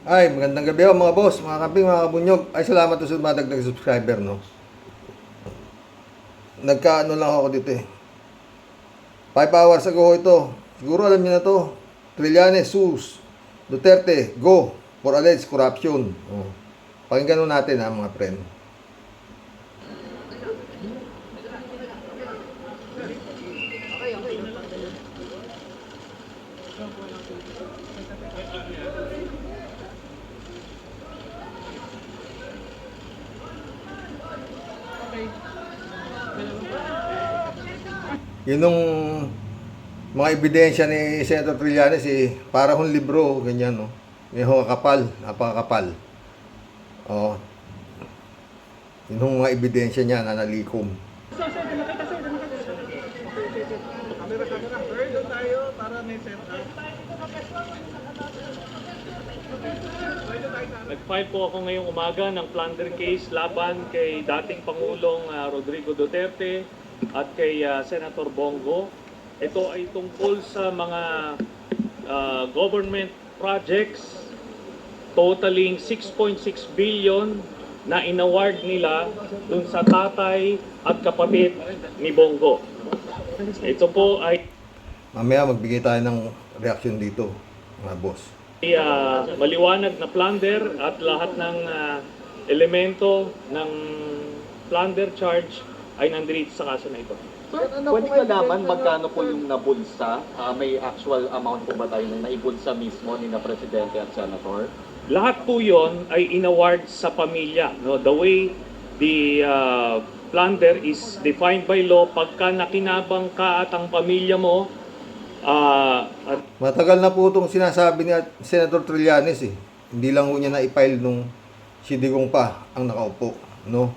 Ay, magandang gabi ho mga boss, mga kamping, mga kabunyog. Ay, salamat sa madagdag subscriber, no? Nagkaano lang ako dito eh. 5 hours ago ito. Siguro alam niyo na to. Trillanes, Sus, Duterte, go for alleged corruption. Oh. Pakinggan natin ha, mga friend. Yun nung mga ebidensya ni Senator Trillanes eh, para hong libro, ganyan, no? May kapal, napakakapal. Oh. Yun nung mga ebidensya niya na nalikom. Camera. Doon tayo para may setup. Nag-file po ako ngayong umaga ng plunder case laban kay dating Pangulong Rodrigo Duterte at kay Senator Bongo. Ito ay tungkol sa mga government projects totaling 6.6 billion na inaward nila dun sa tatay at kapatid ni Bongo. Ito po ay Mamaya magbigay tayo ng reaction dito, mga boss. maliwanag na plunder at lahat ng elemento ng plunder charge ay nandito sa kaso na ito. Pwede ko malaman magkano po yung nabulsa? May actual amount po ba tayo na naibulsa mismo ni na Presidente at Senator? Lahat po yon ay inaward sa pamilya. No? The way the plunder is defined by law, pagka nakinabang ka at ang pamilya mo, at Matagal na po itong sinasabi ni Senator Trillanes eh. Hindi lang po niya na-file nung si Digong pa ang nakaupo, no?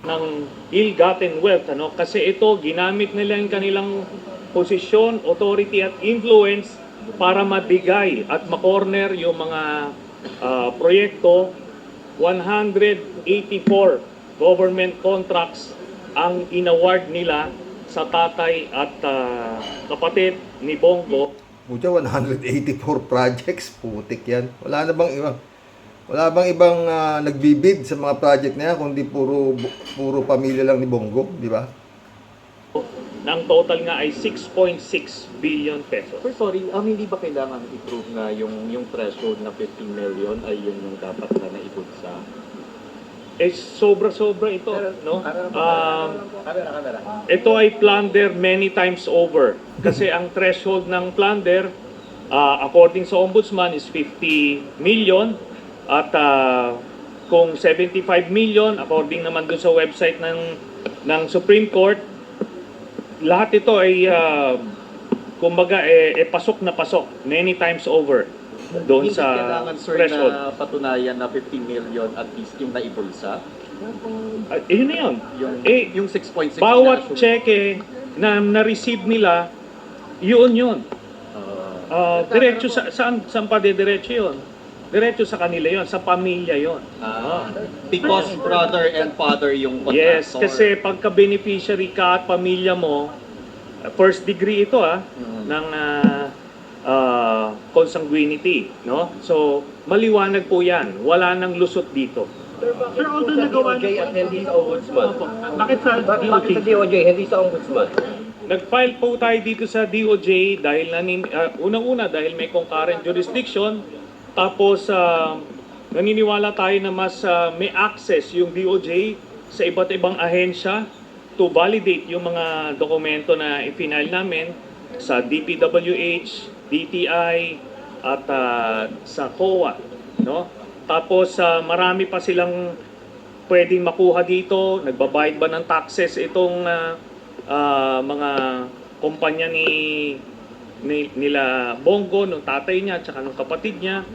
ng ill-gotten wealth. Ano? Kasi ito, ginamit nila yung kanilang posisyon, authority at influence para mabigay at makorner yung mga proyekto. 184 government contracts ang inaward nila sa tatay at kapatid ni Bongo. Pucha, 184 projects, putik yan. Wala bang ibang nagbibid sa mga project na yan, kundi puro pamilya lang ni Bongo, di ba? Ang total nga ay 6.6 billion pesos. Sir, sorry, hindi ba kailangan i-prove na yung threshold na 15 million ay yun yung dapat na naibulsa? Sobra-sobra ito, no? Ito ay plunder many times over. Kasi ang threshold ng plunder, according sa Ombudsman, is 50 million. At kung 75 million, according naman dun sa website ng Supreme Court, lahat ito ay, kumbaga, pasok na pasok, many times over. Doon Hindi sa kailangan, sir, threshold. na patunayan na 15 million at least yung naibulsa? Yun na yun. Yung 6.6 Bawat na- cheque na na-receive nila, yun. Diretso saan pa diretso yun? Diretso sa kanila yun, sa pamilya yun. Because brother and father yung contractor. Yes, kasi pagka-beneficiary ka at pamilya mo, first degree ito ng consanguinity, no? So, maliwanag po yan. Wala nang lusot dito. Sir, although nagawa DOJ at hindi sa Ombudsman. Bakit sa Bakit sa DOJ, hindi sa Ombudsman? Nag-file po tayo dito sa DOJ dahil unang-una dahil may concurrent jurisdiction, tapos naniniwala tayo na mas may access yung DOJ sa iba't ibang ahensya to validate yung mga dokumento na i-file namin sa DPWH, DTI at sa COA, no? Tapos marami pa silang pwedeng makuha dito. Nagbabayad ba ng taxes itong mga kumpanya nila Bongo, nung tatay niya at saka nung kapatid niya.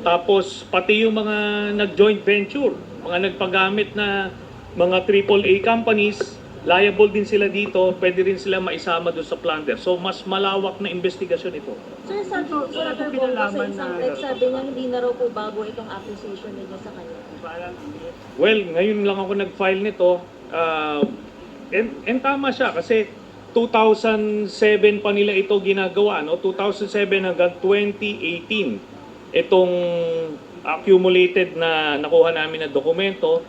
Tapos pati yung mga nag-joint venture, mga nagpagamit na mga AAA companies, liable din sila dito, pwede rin sila maisama doon sa plunder. So mas malawak na investigasyon ito. Sir, Senator Bongo sa isang text sabi niya hindi na raw po bago itong accusation ninyo sa kanya. Well, ngayon lang ako nag-file nito. And tama siya kasi 2007 pa nila ito ginagawa, no? 2007 hanggang 2018. itong accumulated na nakuha namin na dokumento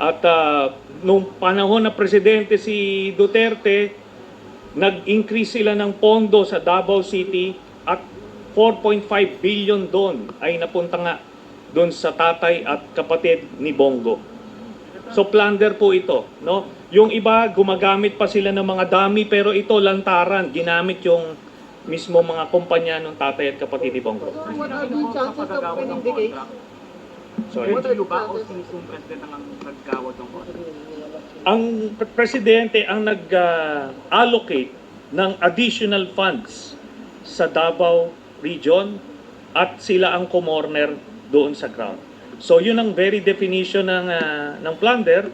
at nung panahon na presidente si Duterte, nag-increase sila ng pondo sa Davao City at 4.5 billion doon ay napunta nga doon sa tatay at kapatid ni Bongo. So plunder po ito, no? Yung iba gumagamit pa sila ng mga dummy pero ito lantaran, ginamit yung mismo mga kumpanya ng tatay at kapatid ni Bongo. What are the chances of winning the case? Sorry. What are the chances? Ang presidente ang nag-allocate ng additional funds sa Davao region at sila ang kumorner doon sa ground. So yun ang very definition ng plunder.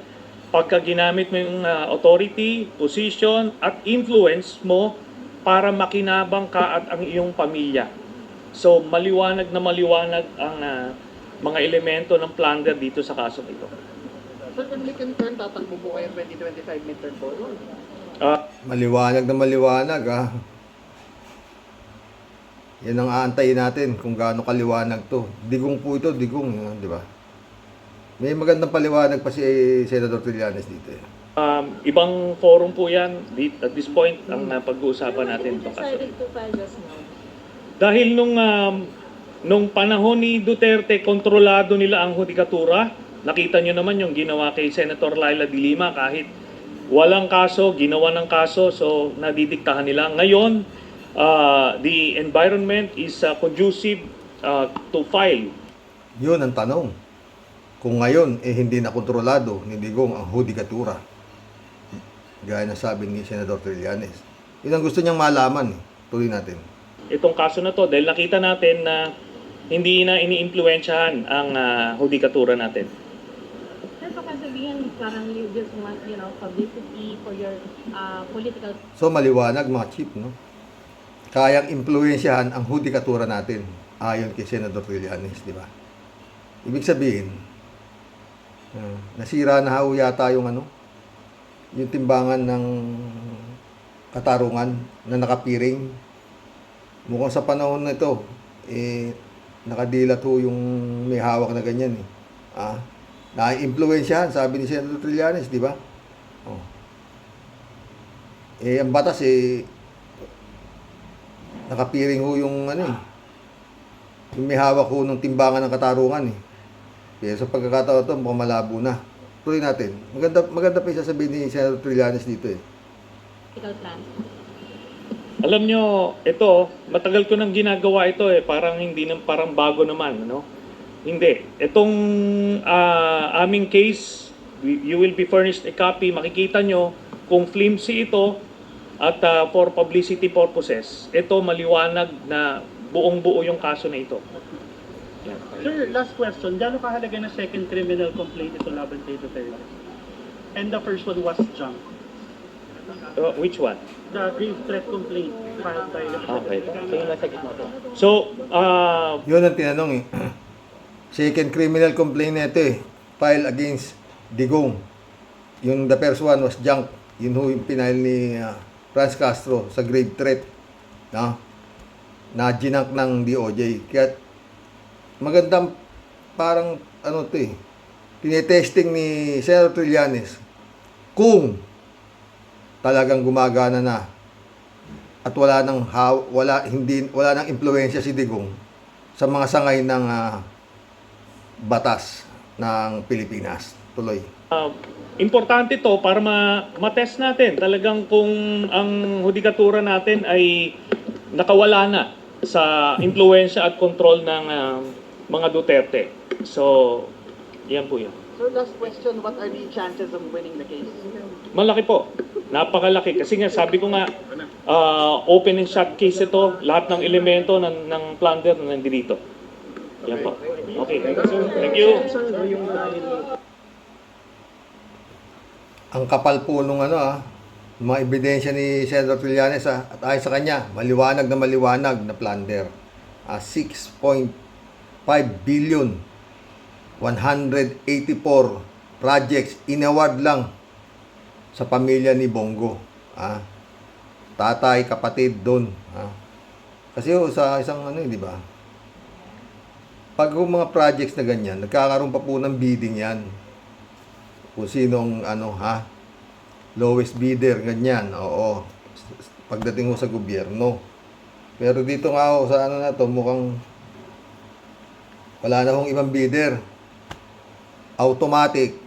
Pagka ginamit mo yung authority, position at influence mo para makinabang ka at ang iyong pamilya. So maliwanag na maliwanag ang mga elemento ng plunder dito sa kasong ito. Sir, kung Lick and Turn, tatakbo po kayo 2025 midterm po. Maliwanag na maliwanag, ah. Yan ang aantayin natin kung gaano kaliwanag to. Digong po ito, digong, di ba? May magandang paliwanag pa si Senator Trillanes dito. Ibang forum po yan. At this point, ang pag-uusapan natin itong kaso. Decided to file just now. Dahil nung panahon ni Duterte, kontrolado nila ang hudikatura. Nakita nyo naman yung ginawa kay Senator Laila de Lima kahit walang kaso, ginawa ng kaso, so nadidiktahan nila. Ngayon, the environment is conducive to file. Yun ang tanong. Kung ngayon, hindi na kontrolado ni Digong ang hudikatura. Gaya na sabi ni Senator Trillanes. Yun ang gusto niyang malaman. Tuloy natin. Itong kaso na to, dahil nakita natin na hindi na iniimpluwensyahan ang hudikatura natin. Sir, baka sabihin parang you just want, publicity for your political... So maliwanag mga chief, no? Kayang impluwensyahan ang hudikatura natin ayon kay Senator Trillanes, di ba? Ibig sabihin, nasira na ho yata yung yung timbangan ng katarungan na nakapiring. Mukhang sa panahon na ito, nakadilat ho yung may hawak na ganyan eh. Na-impluwensyahan, sabi ni Senator Trillanes, di ba? Oh. Ang batas nakapiring ho yung yung may hawak ho ng timbangan ng katarungan eh. Kaya sa pagkakataon ito, mukhang malabo na. Tuloy natin. Maganda pa yung sasabihin ni Senator Trillanes dito eh. Political plan. Alam nyo, ito, matagal ko nang ginagawa ito eh, parang parang bago naman, no? Hindi. Itong aming case, you will be furnished a copy. Makikita nyo kung flimsy ito at for publicity purposes. Ito maliwanag na buong-buo yung kaso na ito. Yan. Sir, last question. Gano'ng kahalaga na second criminal complaint ito laban kay Duterte? And the first one was junk. Which one? The grave threat complaint filed by the Okay. President. So, Yun ang tinanong eh. Second criminal complaint na ito eh. File against Digong. Yung the first one was junk. Yun ho yung pinile ni Franz Castro sa grave threat. Na ginank ng DOJ. Kaya magandang parang to eh. Tinetesting ni Senator Trillanes kung talagang gumagana na at wala nang impluwensya si Digong sa mga sangay ng batas ng Pilipinas. Tuloy. importante to para matest natin talagang kung ang hudikatura natin ay nakawala na sa impluwensya at control ng mga Duterte. So, yan po yan. Sir, last question. What are the chances of winning the case? Malaki po. Napakalaki. Kasi nga, sabi ko nga, open and shut case ito. Lahat ng elemento ng plunder na nandito. Yan po. Okay. Thank you. Ang kapal po nung mga ebidensya ni Senator Trillanes at ayon sa kanya, maliwanag na plunder. 6.5 billion 184 projects inaward lang sa pamilya ni Bongo. Tatay, kapatid doon. Kasi sa isang di ba? pag yung mga projects na ganyan, nagkakaroon pa po ng bidding yan. Kung sinong, lowest bidder, ganyan, oo. Pagdating mo sa gobyerno. Pero dito nga ako, sa na to, mukhang wala na hong ibang bidder. Automatic.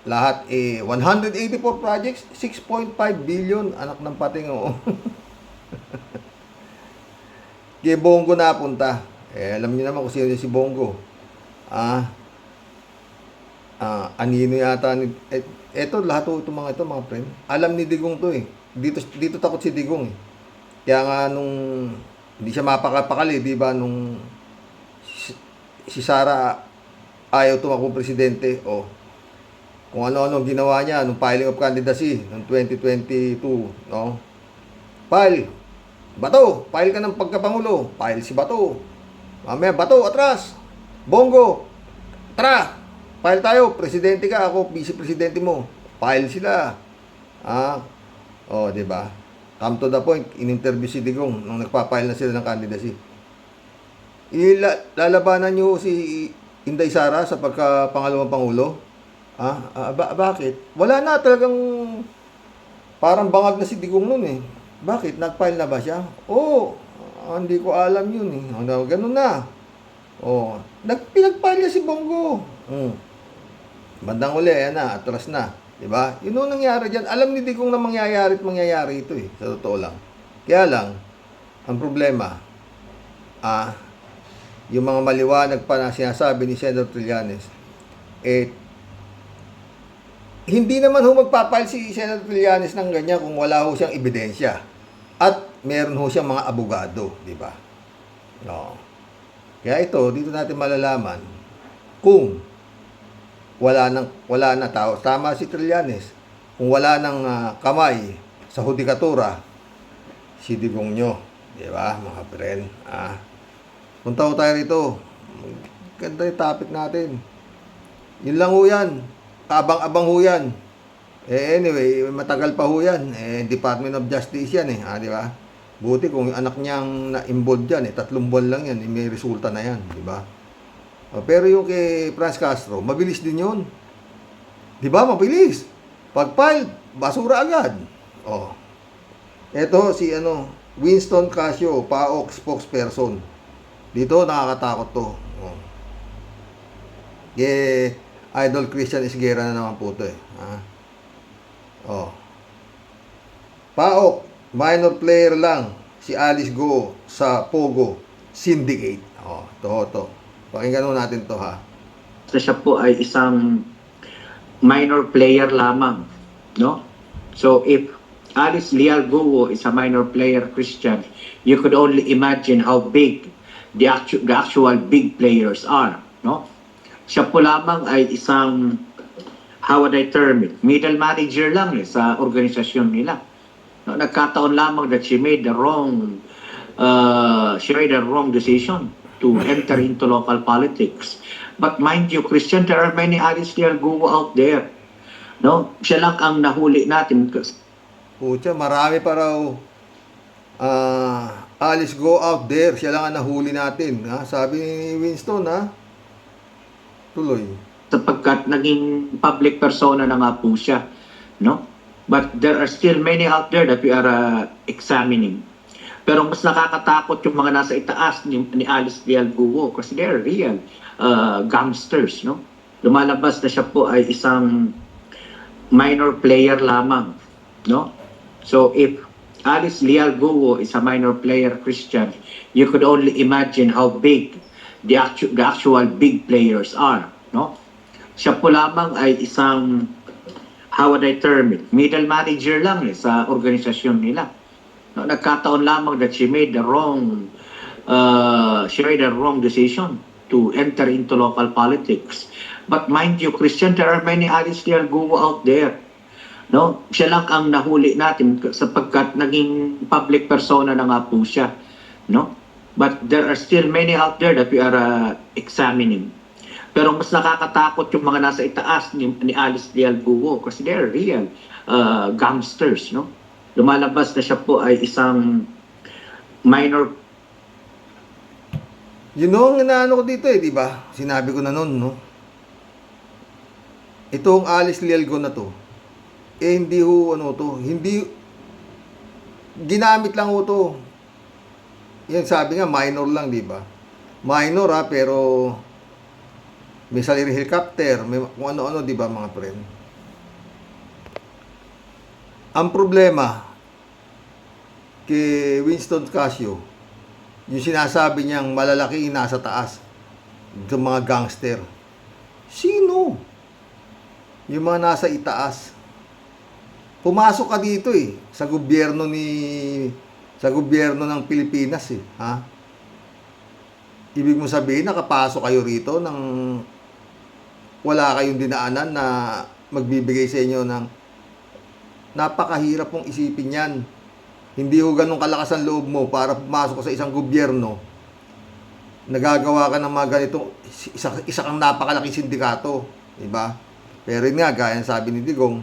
Lahat 184 projects, 6.5 billion, anak ng pating, oo. Kay Bongo napunta. Alam niyo naman kung sino si Bongo. Anino yata ni eto lahat ito mga friend. Alam ni Digong to eh. Dito takot si Digong eh. Kaya nga nung hindi siya mapakapakali, di ba, nung si Sara ayaw tumakbong presidente, kung ano-ano ginawa niya nung filing of candidacy noong 2022, no? File ka ng pagkapangulo. File si Bato. Mamaya, Bato, atras. Bongo, tara. File tayo. Presidente ka, ako, vice-presidente mo. File sila. Di ba? Come to the point, in-interview si Digong nung nagpa-file na sila ng candidacy. Lalabanan niyo si Inday Sara sa pagka-pangalawang pangulo? Bakit? Wala na talagang parang bangag na si Digong nun eh. Bakit? Nag-file na ba siya? Hindi ko alam yun eh. Ganun na. Pinag-file niya si Bongo. Bandang uli, atras na. Diba? Yun ang nangyari dyan. Alam ni Digong na mangyayari ito eh. Sa totoo lang. Kaya lang, ang problema, yung mga maliwanag pa na sinasabi ni Senator Trillanes, hindi naman magpapile si Senator Trillanes ng ganyan kung wala ho siyang ebidensya. At meron ho siyang mga abogado, di ba? No. Kaya dito natin malalaman kung wala na tao. Tama si Trillanes. Kung wala nang kamay sa hudikatura, si Digong nyo. Di ba, mga friend? Punta ho tayo rito. Ganda yung topic natin. Yun lang ho yan. Abang-abang ho yan. Anyway, matagal pa ho yan. Department of Justice yan di ba? Buti kung yung anak niyang na-involved yan, 3 buwan lang yan, may resulta na yan, di ba? Pero yung kay Franz Castro, mabilis din yun. Di ba? Mabilis. Pag-file, basura agad. Ito si Winston Casio, PAOK spokesperson. Dito, nakakatakot to. Idol Christian Isguera na naman po ito PAOK, minor player lang si Alice Go sa Pogo Syndicate. Ito. Pakinggan natin to Siya po ay isang minor player lamang, no? So if Alice Leal Guo is a minor player Christian, you could only imagine how big the actual big players are, no? Siya po lamang ay isang, how would I term it, middle manager lang sa organisasyon nila. No, nagkataon lamang that she made the wrong decision to enter into local politics. But mind you, Christian, there are many Alice Leal Guo out there. No, siya lang ang nahuli natin. Pucha, marami pa raw Alice Go out there. Siya lang ang nahuli natin. Sabi ni Winston, Tuloy. Sapagkat naging public persona na nga po siya, no? But there are still many out there that we are examining. Pero mas nakakatakot yung mga nasa itaas ni Alice Leal Guo kasi they are real gangsters, no? Lumalabas na siya po ay isang minor player lamang, no? So if Alice Leal Guo is a minor player Christian, you could only imagine how big the actual big players are, no? Siya po lamang ay isang, how would I term it, middle manager lang sa organisasyon nila. No, nagkataon lamang that she made the wrong decision to enter into local politics. But mind you, Christian, there are many Alice Leal Guo out there. No, siya lang ang nahuli natin sapagkat naging public persona na nga po siya, no? But there are still many out there that we are examining. Pero mas nakakatakot yung mga nasa itaas ni Alice Leal Guo kasi they are real gangsters, no? Lumalabas na siya po ay isang minor. Yun ang inaano ko dito eh, di ba? Sinabi ko na noon, no? Itong Alice Lialgo na to, eh hindi ho, ano to, hindi, ginamit lang ho to. Yan sabi nga, minor lang, di ba? Minor ha, pero may salary helicopter, may kung ano-ano, di ba mga friend? Ang problema kay Winston Casio, yung sinasabi niyang malalaki nasa taas, yung mga gangster. Sino? Yung mga nasa itaas. Pumasok ka dito eh, sa gobyerno ng Pilipinas eh, ha? Ibig mo sabihin, nakapasok kayo rito nang wala kayong dinaanan na magbibigay sa inyo ng napakahirap pong isipin yan. Hindi ho ganun kalakas ang loob mo para pumasok ka sa isang gobyerno. Nagagawa ka ng mga ganito, isa kang napakalaking sindikato. Diba? Pero yun nga, gaya ng sabi ni Digong,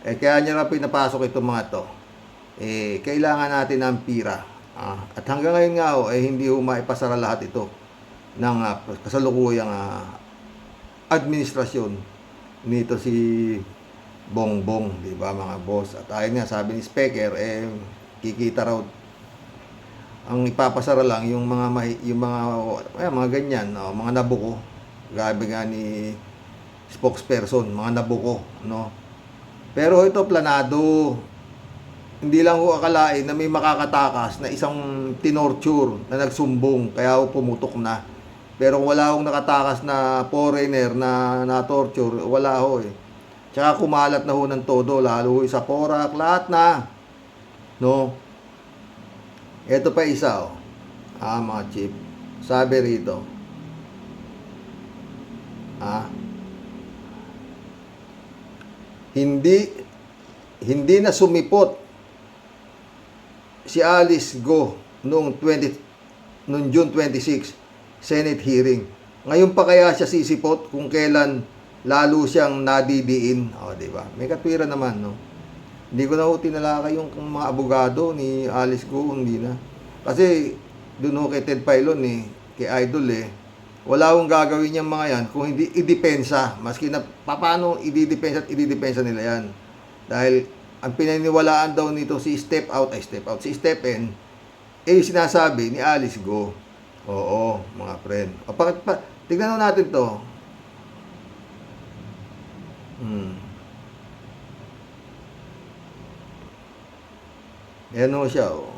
kaya niya na pinapasok itong mga to. Kailangan natin ng pira. At hanggang ngayon nga ho, hindi ho maipasara lahat ito ng kasalukuyang administrasyon nito si Bongbong, di ba mga boss? At ayun nga, sabi ni Speaker, kikita raw ang ipapasara lang yung mga ganyan, no? Mga nabuko. Gabi nga ni spokesperson, mga nabuko, no? Pero ito planado. Hindi lang ho akalain na may makakatakas na isang tinorture na nagsumbong kaya ho pumutok na. Pero wala hong nakatakas na foreigner na na-torture, wala ho eh. Tsaka kumalat na ho ng todo, lalo ho sa Porac, lahat na. No? Ito pa isa, oh. Mga chief. Sabi rito. Hindi na sumipot si Alice Go noong June 26 Senate hearing. Ngayon pa kaya siya sisipot kung kailan lalo siyang nadidiin. Di ba? May katwiran naman, no? Hindi ko na ho tinalakay yung mga abogado ni Alice Go, hindi na. Kasi doon ho kay Ted Filon kay Idol wala akong gagawin yung mga yan kung hindi idepensa. Maski na paano ididepensa nila yan. Dahil ang pinaniwalaan daw nito si step out, si step in, sinasabi ni Alice Go. Oo, mga friend. Tignan natin to. Ayan o siya, oh.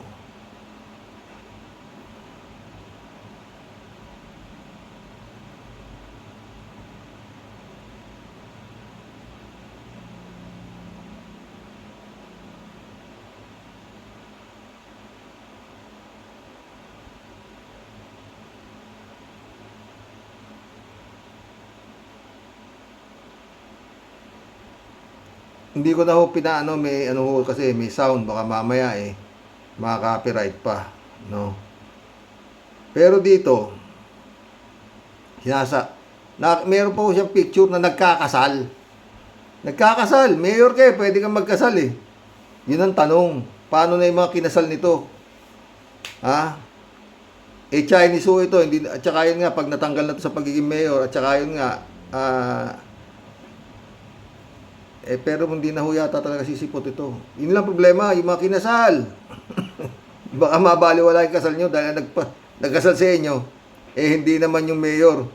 Hindi ko na ho pinaano, may kasi may sound, baka mamaya maka-copyright pa, no? Pero dito meron po siyang picture na nagkakasal. Mayor kayo, pwede kang magkasal Yun ang tanong, paano na yung mga kinasal nito? Chinese ho ito, hindi, at saka yun nga, pag natanggal na ito sa pagiging mayor, at saka yun nga, pero hindi na ho yata talaga sisipot ito. Yun lang problema, yung mga kinasal. Baka mabaliwala yung kasal nyo dahil nagkasal sa inyo. Hindi naman yung mayor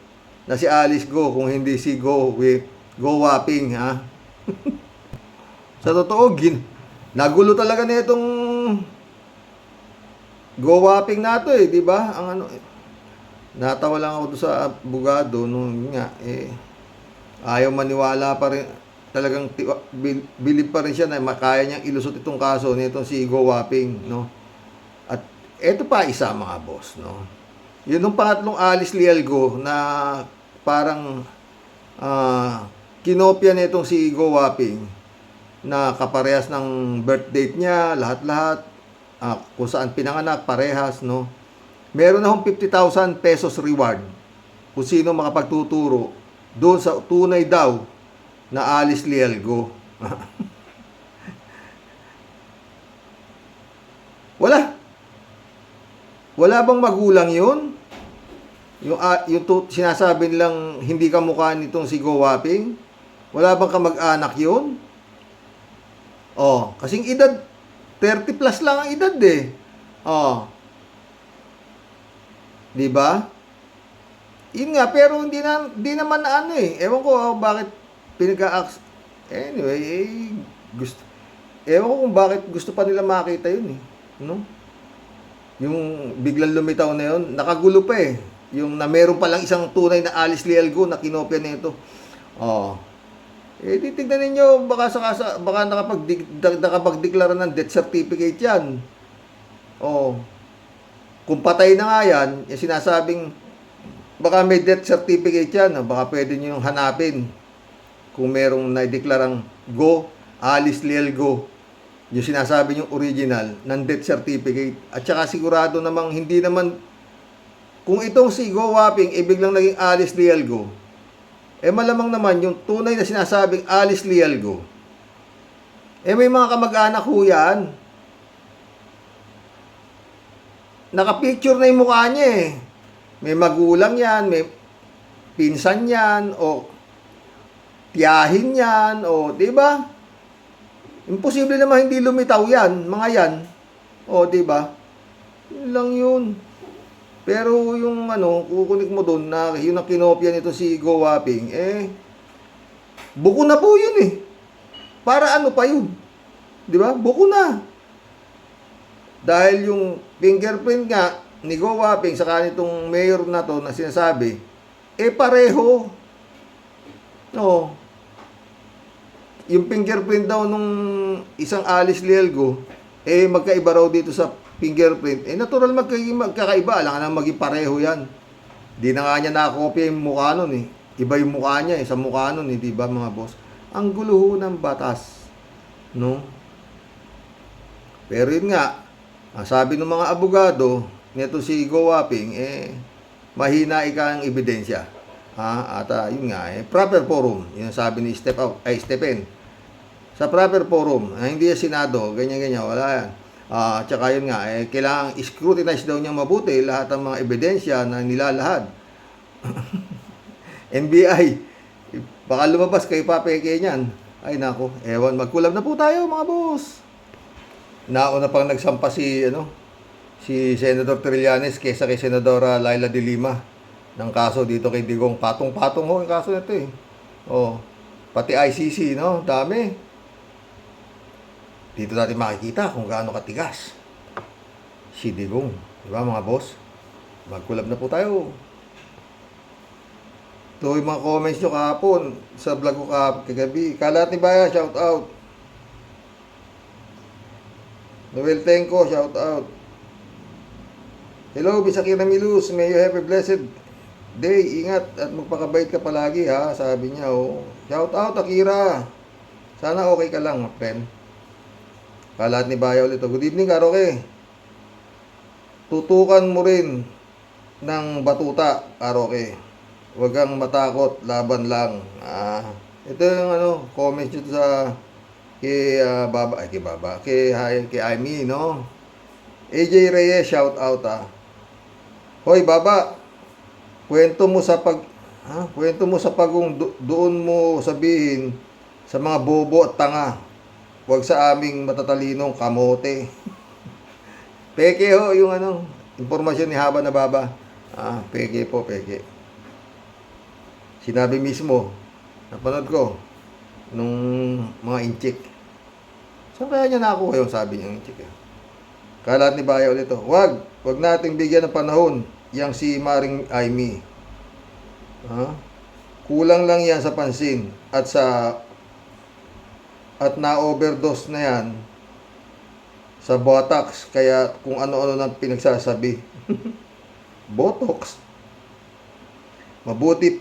na si Alice Go, kung hindi si Go Waping, Sa totoo, nagulo talaga na itong Go Waping na ito di ba? Natawa lang ako doon sa abogado nung nga, ayaw maniwala pa rin. Talagang believe pa rin siya na makaya niyang ilusot itong kaso nitong si Go Waping, no? At eto pa isa, mga boss, no? Yun yung pangatlong Alice Lialgo na parang kinopya nitong si Go Waping na kaparehas ng birth date niya, lahat-lahat, kung saan pinanganak, parehas, no? Meron na hong 50,000 pesos reward kung sino makapagtuturo doon sa tunay daw na Alice Lialgo. Wala bang magulang yun? Sinasabi nilang hindi ka mukha nitong si Go Waping? Wala bang kamag-anak yun? Oh, kasing edad, 30 plus lang ang edad eh. Oh. Di ba? Yun nga, pero hindi naman na ano eh. Ewan ko bakit anyway, ewan ko kung bakit gusto pa nila makita yun eh. No? Yung biglang lumitaw na yun, nakagulo pa eh. Yung na meron pa lang isang tunay na Alice Lialgo na kinopya nito. Oh. Titignan ninyo, baka nakapagdeklara ng death certificate yan. Oh. Kung patay na nga yan, yung sinasabing, baka may death certificate yan, baka pwede nyo yung hanapin. Kung merong naideklarang Alice Lialgo, yung sinasabi yung original ng death certificate. At saka sigurado namang hindi naman, kung itong si Go Waping biglang naging Alice Lialgo, malamang naman yung tunay na sinasabing Alice Lialgo, may mga kamag-anak ho yan. Nakapicture na yung mukha niya eh. May magulang yan, may pinsan yan, o tiyahin yan, o di ba? Imposible naman hindi lumitaw yan, mga yan. O di ba? Yun lang yun. Pero yung kukunik mo doon na yun ang kinopya nito si Go Waping, buko na po yun eh. Para ano pa yun? Di ba? Buko na. Dahil yung fingerprint nga ni Go Waping sa kanitong mayor na to na sinasabi, pareho. No. Yung fingerprint daw nung isang Alice Lialgo, magkaiba raw dito sa fingerprint. Natural magkakaiba. Alam ka na maging pareho yan. Di na nga niya nakakopya yung mukha nun eh. Iba yung mukha niya sa mukha nun eh. Diba mga boss? Ang gulo ho ng batas. No? Pero yun nga, sabi ng mga abogado, nito si Go Waping, mahina ika ang ebidensya. At yun nga, proper forum. Yun sabi ni Stephen. Sa proper forum, hindi yung Senado, ganyan-ganyan, wala yan. Tsaka yun nga, kailangang scrutinize daw niyang mabuti lahat ng mga ebidensya na nilalahad. NBI, baka lumabas kay papeke niyan. Ay nako, ewan, magkulab na po tayo mga boss. Nauna pang nagsampa si Senator Trillanes kaysa kay Senadora Laila de Lima ng kaso dito kay Digong. Patong-patong ho yung kaso na ito eh. Oh, pati ICC, no? Dami. Dito natin makikita kung gaano katigas si Digong. Diba mga boss? Magkulab na po tayo. Ito yung mga comments nyo kahapon sa vlog ko kagabi. Kalat ni Baya, shout out. Noel Tenko, shout out. Hello, Bisakira Milus. May you have a blessed day. Ingat at magpakabait ka palagi ha. Sabi niya oh. Shout out Akira. Sana okay ka lang, my friend. Kalat ni Baya ulit. Good evening, Karoke. Tutukan mo rin ng batuta, Karoke. Huwag kang matakot, laban lang. Ito yung comment nyo sa kay Amy, no? AJ Reyes, shout out Hoy, Baba. Kwento mo sa pagong doon mo sabihin sa mga bobo at tanga. Huwag sa aming matatalinong kamote. Peke ho yung impormasyon ni Haba na Baba. Peke po, peke. Sinabi mismo, napanood ko, nung mga inchik. Saan kaya niya nakuha yung sabi niya inchik? Kalat ni Baya ulit ito. Wag nating bigyan ng panahon yang si Maring Amy. Kulang lang yan sa pansin at na-overdose na yan sa Botox, kaya kung ano-ano nang pinagsasabi. Botox. Mabuti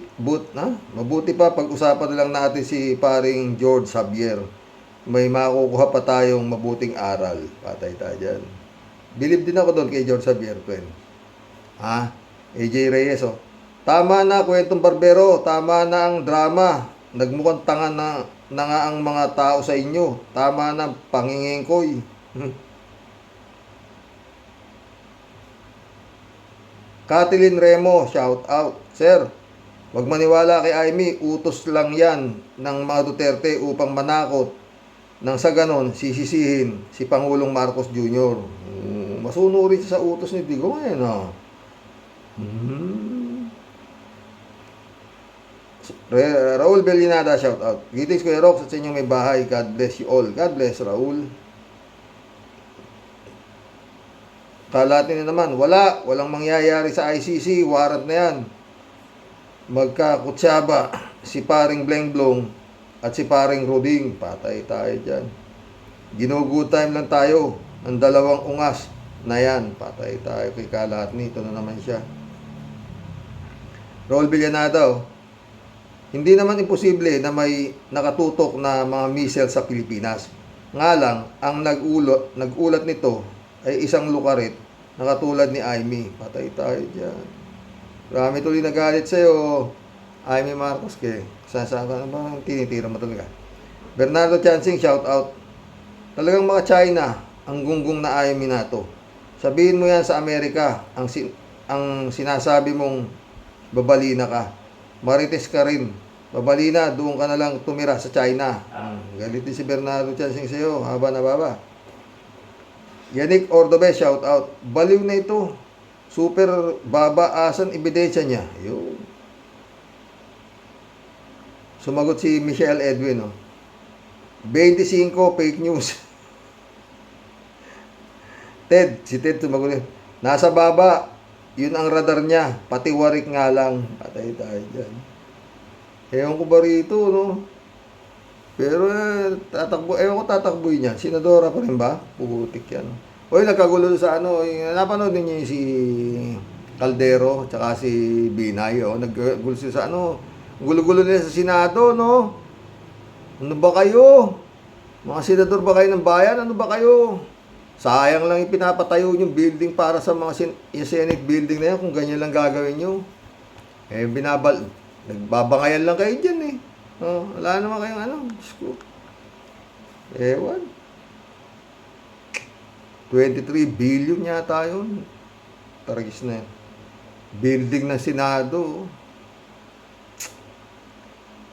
pa pag-usapan na lang natin si paring George Xavier. May makukuha pa tayong mabuting aral. Patay tayo dyan. Believe din ako doon kay George Xavier, friend. AJ Reyes, Tama na, kwentong barbero. Tama na ang drama. Nagmukhang tanga na nga ang mga tao sa inyo. Tama na, pangingengkoy. Kathleen Remo, shout out. Sir, wag maniwala kay Amy, utos lang yan ng mga Duterte upang manakot nang sa ganon sisisihin si Pangulong Marcos Jr. Masunurin siya sa utos ni Digong ngayon, ah. Raul Bellinada, shout out. Greetings Kuya Rox at sa inyong may bahay. God bless you all. God bless, Raul. Kalahati na naman, walang mangyayari sa ICC, warrant na yan. Magkakutsaba si paring Blenglong at si paring Roding, patay tayo dyan. Good time lang tayo, ang dalawang ungas na yan, patay tayo kay Kalahati, ito na naman siya. Raul Villanada, oh. Hindi naman imposible na may nakatutok na mga missile sa Pilipinas. Nga lang, ang nag-ulat nito ay isang lukarit na katulad ni Amy. Patay tayo dyan. Marami tuloy nagalit sa'yo, Amy Marcos, saan ka naman tinitira mo talaga. Bernardo Chansing, shout out. Talagang mga China ang gunggong na Amy na to. Sabihin mo yan sa Amerika, ang sinasabi mong babalina ka. Marites ka rin. Babalina, doon ka na lang tumira sa China. Galit din si Bernardo Chansing sa'yo, haba na baba. Yannick Ordobe, shout out. Baliw na ito. Super baba, asan ebidensya niya? Yun. Sumagot si Michelle Edwin, oh. 25 fake news. Si Ted sumagot. Nasa baba. Yun ang radar niya. Pati warik nga lang. Patay tayo dyan. Ewan ko ba rito, no? Pero ewan ko tatakboy niya. Senadora pa rin ba? Putik yan. Oy, nagkagulo sa ano, napanood niyo si Caldero tsaka si Binay, oh, naggulo sila sa ano, gulo-gulo nila sa Senado, no? Ano ba kayo? Mga senador ba kayo ng bayan? Ano ba kayo? Sayang lang ipinapatayo yung building para sa mga Senate building na yan kung ganyan lang gagawin nyo. Nagbabangayan lang kayo dyan, eh. Oh, wala naman kayong ano. Diyos ko. Ewan. 23 billion yata yun. Taragis na yan. Building ng Senado.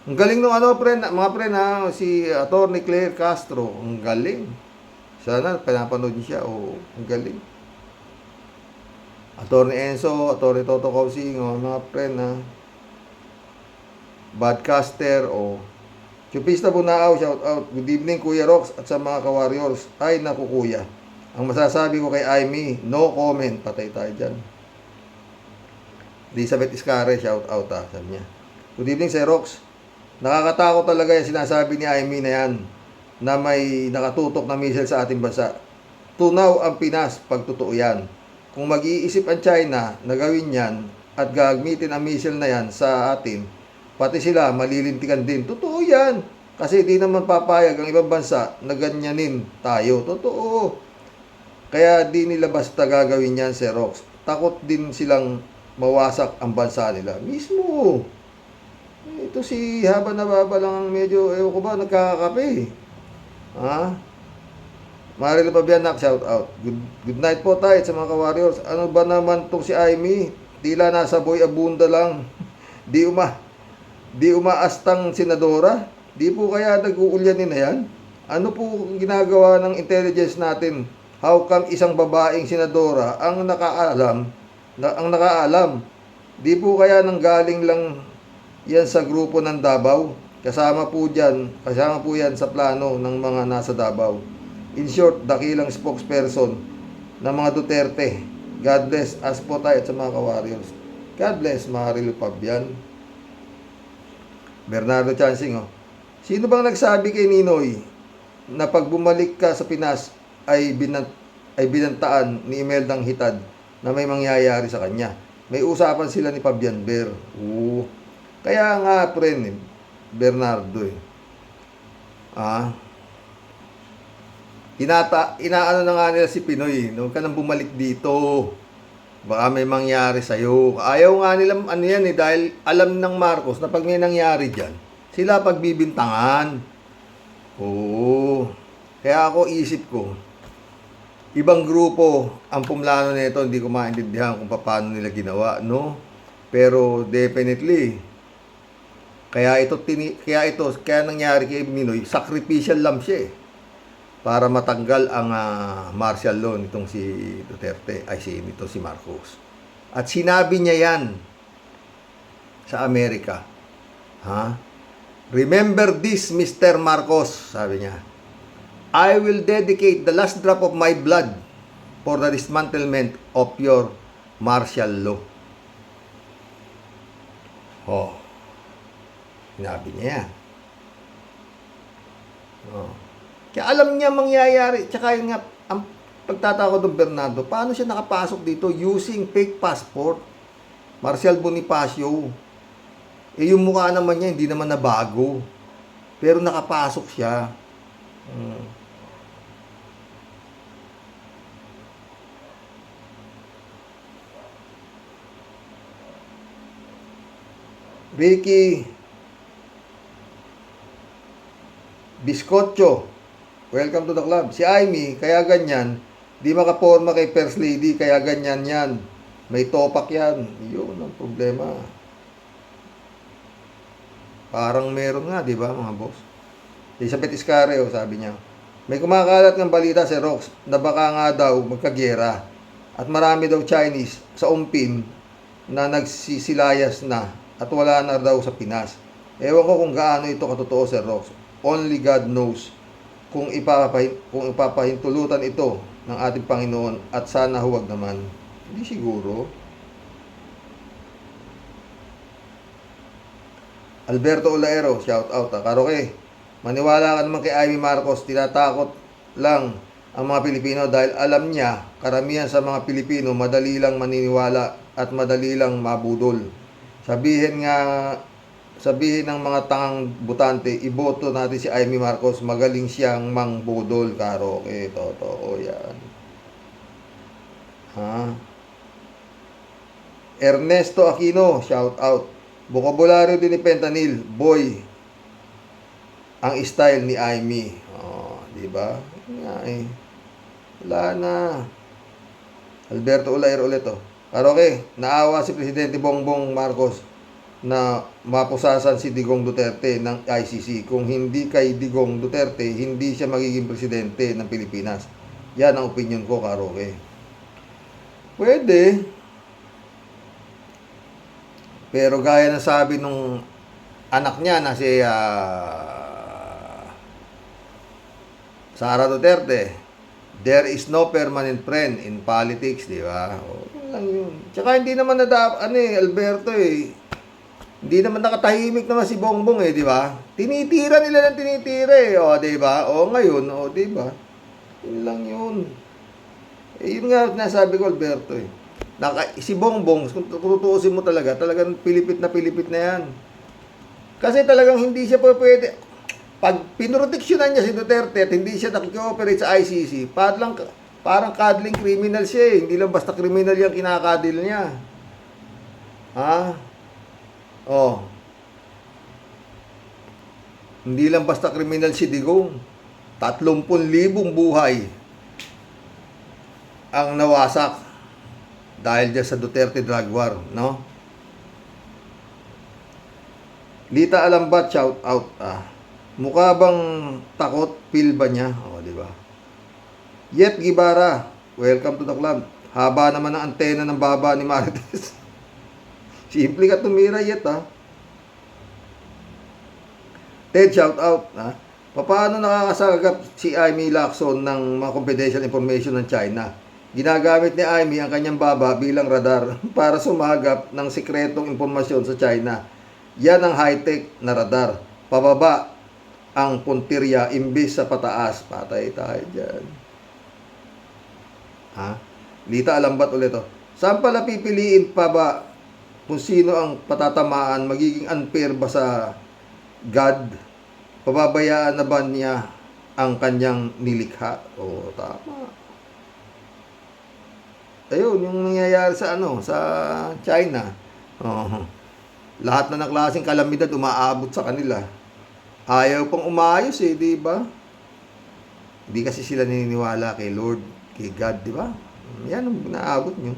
Ang galing nung ano, mga friend, ha, si Atty. Claire Castro. Ang galing. Sana pinapanood niyo siya. Oh, ang galing. Atty. Enzo, Atty. Toto Causing, oh, mga friend, ha. Badcaster, o Chupista Bunao, shout out. Good evening Kuya Rox at sa mga ka-warriors. Ay naku kuya, ang masasabi ko kay Amy, no comment. Patay tayo dyan. Elizabeth Iscare, shout out, ha, sabi niya. Good evening Sir Rox. Nakakatakot talaga yung sinasabi ni Amy na yan, na may nakatutok na missile sa ating bansa. Tunaw ang Pinas pag totoo yan. Kung mag-iisip ang China na gawin yan at gagamitin ang missile na yan sa atin, pati sila malilintikan din. Totoo yan. Kasi di naman papayag ang ibang bansa na ganyanin tayo. Totoo. Kaya di nila basta gagawin yan, Sir Rox. Takot din silang mawasak ang bansa nila. Mismo. Ito si haba na baba lang medyo, ewan ko ba, nagkakakape. Ha? Marilo Pabianak, shout out. Good night po tayo sa mga ka-warriors. Ano ba naman tong si Amy? Tila nasa boy abunda lang. Di umaastang senadora? Di po kaya nag-uulyanin na yan? Ano po ginagawa ng intelligence natin? How come isang babaeng senadora ang nakaalam? Di po kaya nanggaling lang yan sa grupo ng Davao? Kasama po yan sa plano ng mga nasa Davao. In short, dakilang spokesperson ng mga Duterte. God bless us po tayo sa mga ka-warriors. God bless, Marilo Pabian. Bernardo Chansing, oh. Sino bang nagsabi kay Ninoy na pag bumalik ka sa Pinas ay binantaan ni Imeldang Hitad na may mangyayari sa kanya? May usapan sila ni Fabian Ber. Kaya nga, friend, Bernardo, eh. Inaano na nga nila si Pinoy, huwag ka nang bumalik dito. Baka may mangyari sa'yo. Ayaw nga nila, ano yan eh, dahil alam ng Marcos na pag may nangyari dyan, sila pagbibintangan. Oo. Kaya ako isip ko, ibang grupo ang pumlano nito, hindi ko maintindihan kung paano nila ginawa, no? Pero definitely, kaya nangyari kay Minoy, sacrificial lamb siya eh, para matanggal ang martial law nitong si Duterte, si Marcos. At sinabi niya yan sa Amerika. Ha? Remember this, Mr. Marcos, sabi niya. I will dedicate the last drop of my blood for the dismantlement of your martial law. Oh. Sinabi niya yan. Oh. Kaya alam niya mangyayari. Tsaka yung nga, ang pagtataka ko doon, Bernardo, paano siya nakapasok dito using fake passport? Marcial Bonifacio. Eh, yung mukha naman niya, hindi naman nabago. Pero nakapasok siya. Ricky Biscotcho, welcome to the club. Si Amy, kaya ganyan, di makaporma kay First Lady, kaya ganyan yan. May topak yan. Yun ang problema. Parang meron nga, di ba mga boss? Elizabeth Iscareo, sabi niya, may kumakalat ng balita si Rox na baka nga daw magkagera at marami daw Chinese sa umpin na nagsisilayas na at wala na daw sa Pinas. Ewan ko kung gaano ito katotoo, Sir Rox. Only God knows kung ipapahintulutan ito ng ating Panginoon at sana huwag naman. Hindi siguro. Alberto Olaero, shout out. Karoke, maniwala ka naman kay Amy Marcos, tinatakot lang ang mga Pilipino dahil alam niya, karamihan sa mga Pilipino, madali lang maniniwala at madali lang mabudol. Sabihin ng mga tangang butante, iboto natin si Amy Marcos, magaling siyang mangbudol, Karoke. Totoo yan. Ha? Ernesto Aquino, shout out. Bokabularyo din ni Fentanyl, boy, ang style ni Amy. Oh, di ba? Nga eh. Wala na. Alberto Olaero ulit oh. Karoke, naawa si Presidente Bongbong Marcos na mapusasan si Digong Duterte ng ICC. Kung hindi kay Digong Duterte, hindi siya magiging presidente ng Pilipinas. Yan ang opinion ko, Karoke. Pwede. Pero gaya ng sabi nung anak niya na si Sara Duterte, there is no permanent friend in politics, di ba? O, yun lang yun. Tsaka hindi naman Alberto hindi naman nakatahimik naman si Bongbong di ba? Tinitira nila ng tinitira o, di ba? O, ngayon, o, di ba? Yun lang yun. Yun nga nasabi ko, Alberto si Bongbong, kung tutuusin mo talagang pilipit na yan. Kasi talagang hindi siya pwede. Pag pinroteksyonan niya si Duterte at hindi siya nakikooperate sa ICC, parang cuddling criminal siya Hindi lang basta criminal yung kinakadil niya. Ha? Oh. Hindi lang basta criminal si Digong. 30,000 buhay ang nawasak dahil dyan sa Duterte drug war, no? Lita Alambat, shout out. Mukha bang takot? Feel ba niya? O, di ba? Yep Gibara, welcome to the club. Haba naman ang antena ng baba ni Marites. Simple ka tumira, Yet, Ted, shout out. Paano nakakasagap si Amy Lacson ng mga confidential information ng China? Ginagamit ni Amy ang kanyang baba bilang radar para sumagap ng sikretong impormasyon sa China. Yan ang high-tech na radar. Pababa ang puntirya imbis sa pataas. Patay tayo dyan. Lita Alambat ulit Saan pala pipiliin pa ba kung sino ang patatamaan? Magiging unfair ba sa God? Pababayaan na ba niya ang kanyang nilikha? O, tama. Ayun, yung nangyayari sa China. Lahat na ng klaseng kalamidad umaabot sa kanila. Ayaw pang umayos di ba? Hindi kasi sila naniniwala kay Lord, kay God, di ba? Yan ang naabot nyo.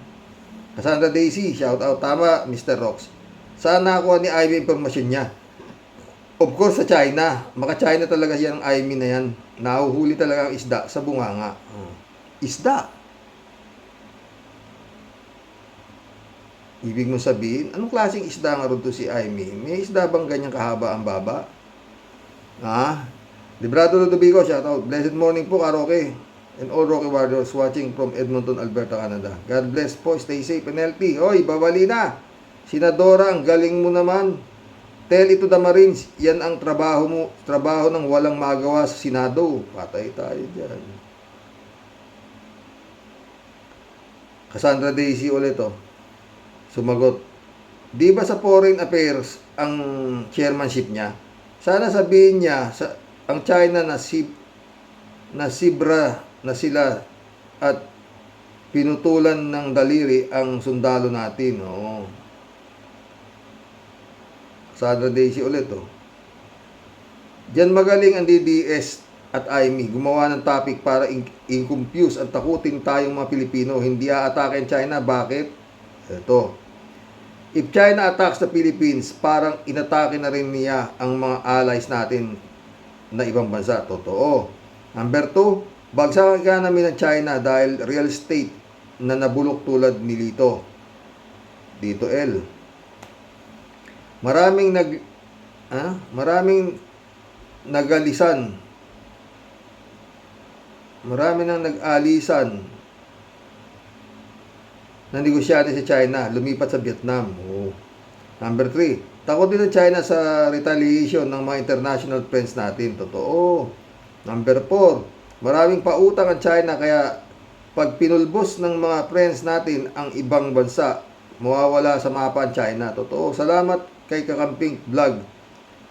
Cassandra Daisy, shout out. Tama, Mr. Rox. Saan nakuha ni Ivy impormasyon niya? Of course, sa China. Maka-China talaga yan ang Ivy na yan. Nahuhuli talaga ang isda sa bunganga. Isda. Ibig mo sabihin, anong klaseng isda nga ron to si Ivy? May isda bang ganyang kahaba ang baba? Librado Ludovico, shout out. Blessed morning po, Karoke. And all Rocky Warriors watching from Edmonton, Alberta, Canada. God bless po. Stay safe and healthy. Hoy, babali na. Senadora, ang galing mo naman. Tell it to the Marines. Yan ang trabaho mo. Trabaho ng walang magawa sa Senado. Patay tayo dyan. Cassandra Daisy ulit, sumagot. Di ba sa Foreign Affairs ang chairmanship niya? Sana sabihin niya ang China na sibra na sila at pinutulan ng daliri ang sundalo natin. Oo. Cassandra Daisy ulit. Diyan magaling ang DDS at IME. Gumawa ng topic para i-confuse at takutin tayong mga Pilipino. Hindi aatake ang China. Bakit? Ito. If China attacks the Philippines, parang inatake na rin niya ang mga allies natin na ibang bansa. Totoo. Number 2, bagsakan ka namin ng China dahil real estate na nabulok tulad ni Lito. Dito L. Maraming nagalisan. Marami nang nag-alisan na negosyante sa China, lumipat sa Vietnam. Number 3, takot din ang China sa retaliation ng mga international friends natin. Totoo. Number 4, maraming pautang ang China kaya pag pinulbos ng mga friends natin ang ibang bansa, mawawala sa mapa ang China. Totoo. Salamat kay Kakamping Vlog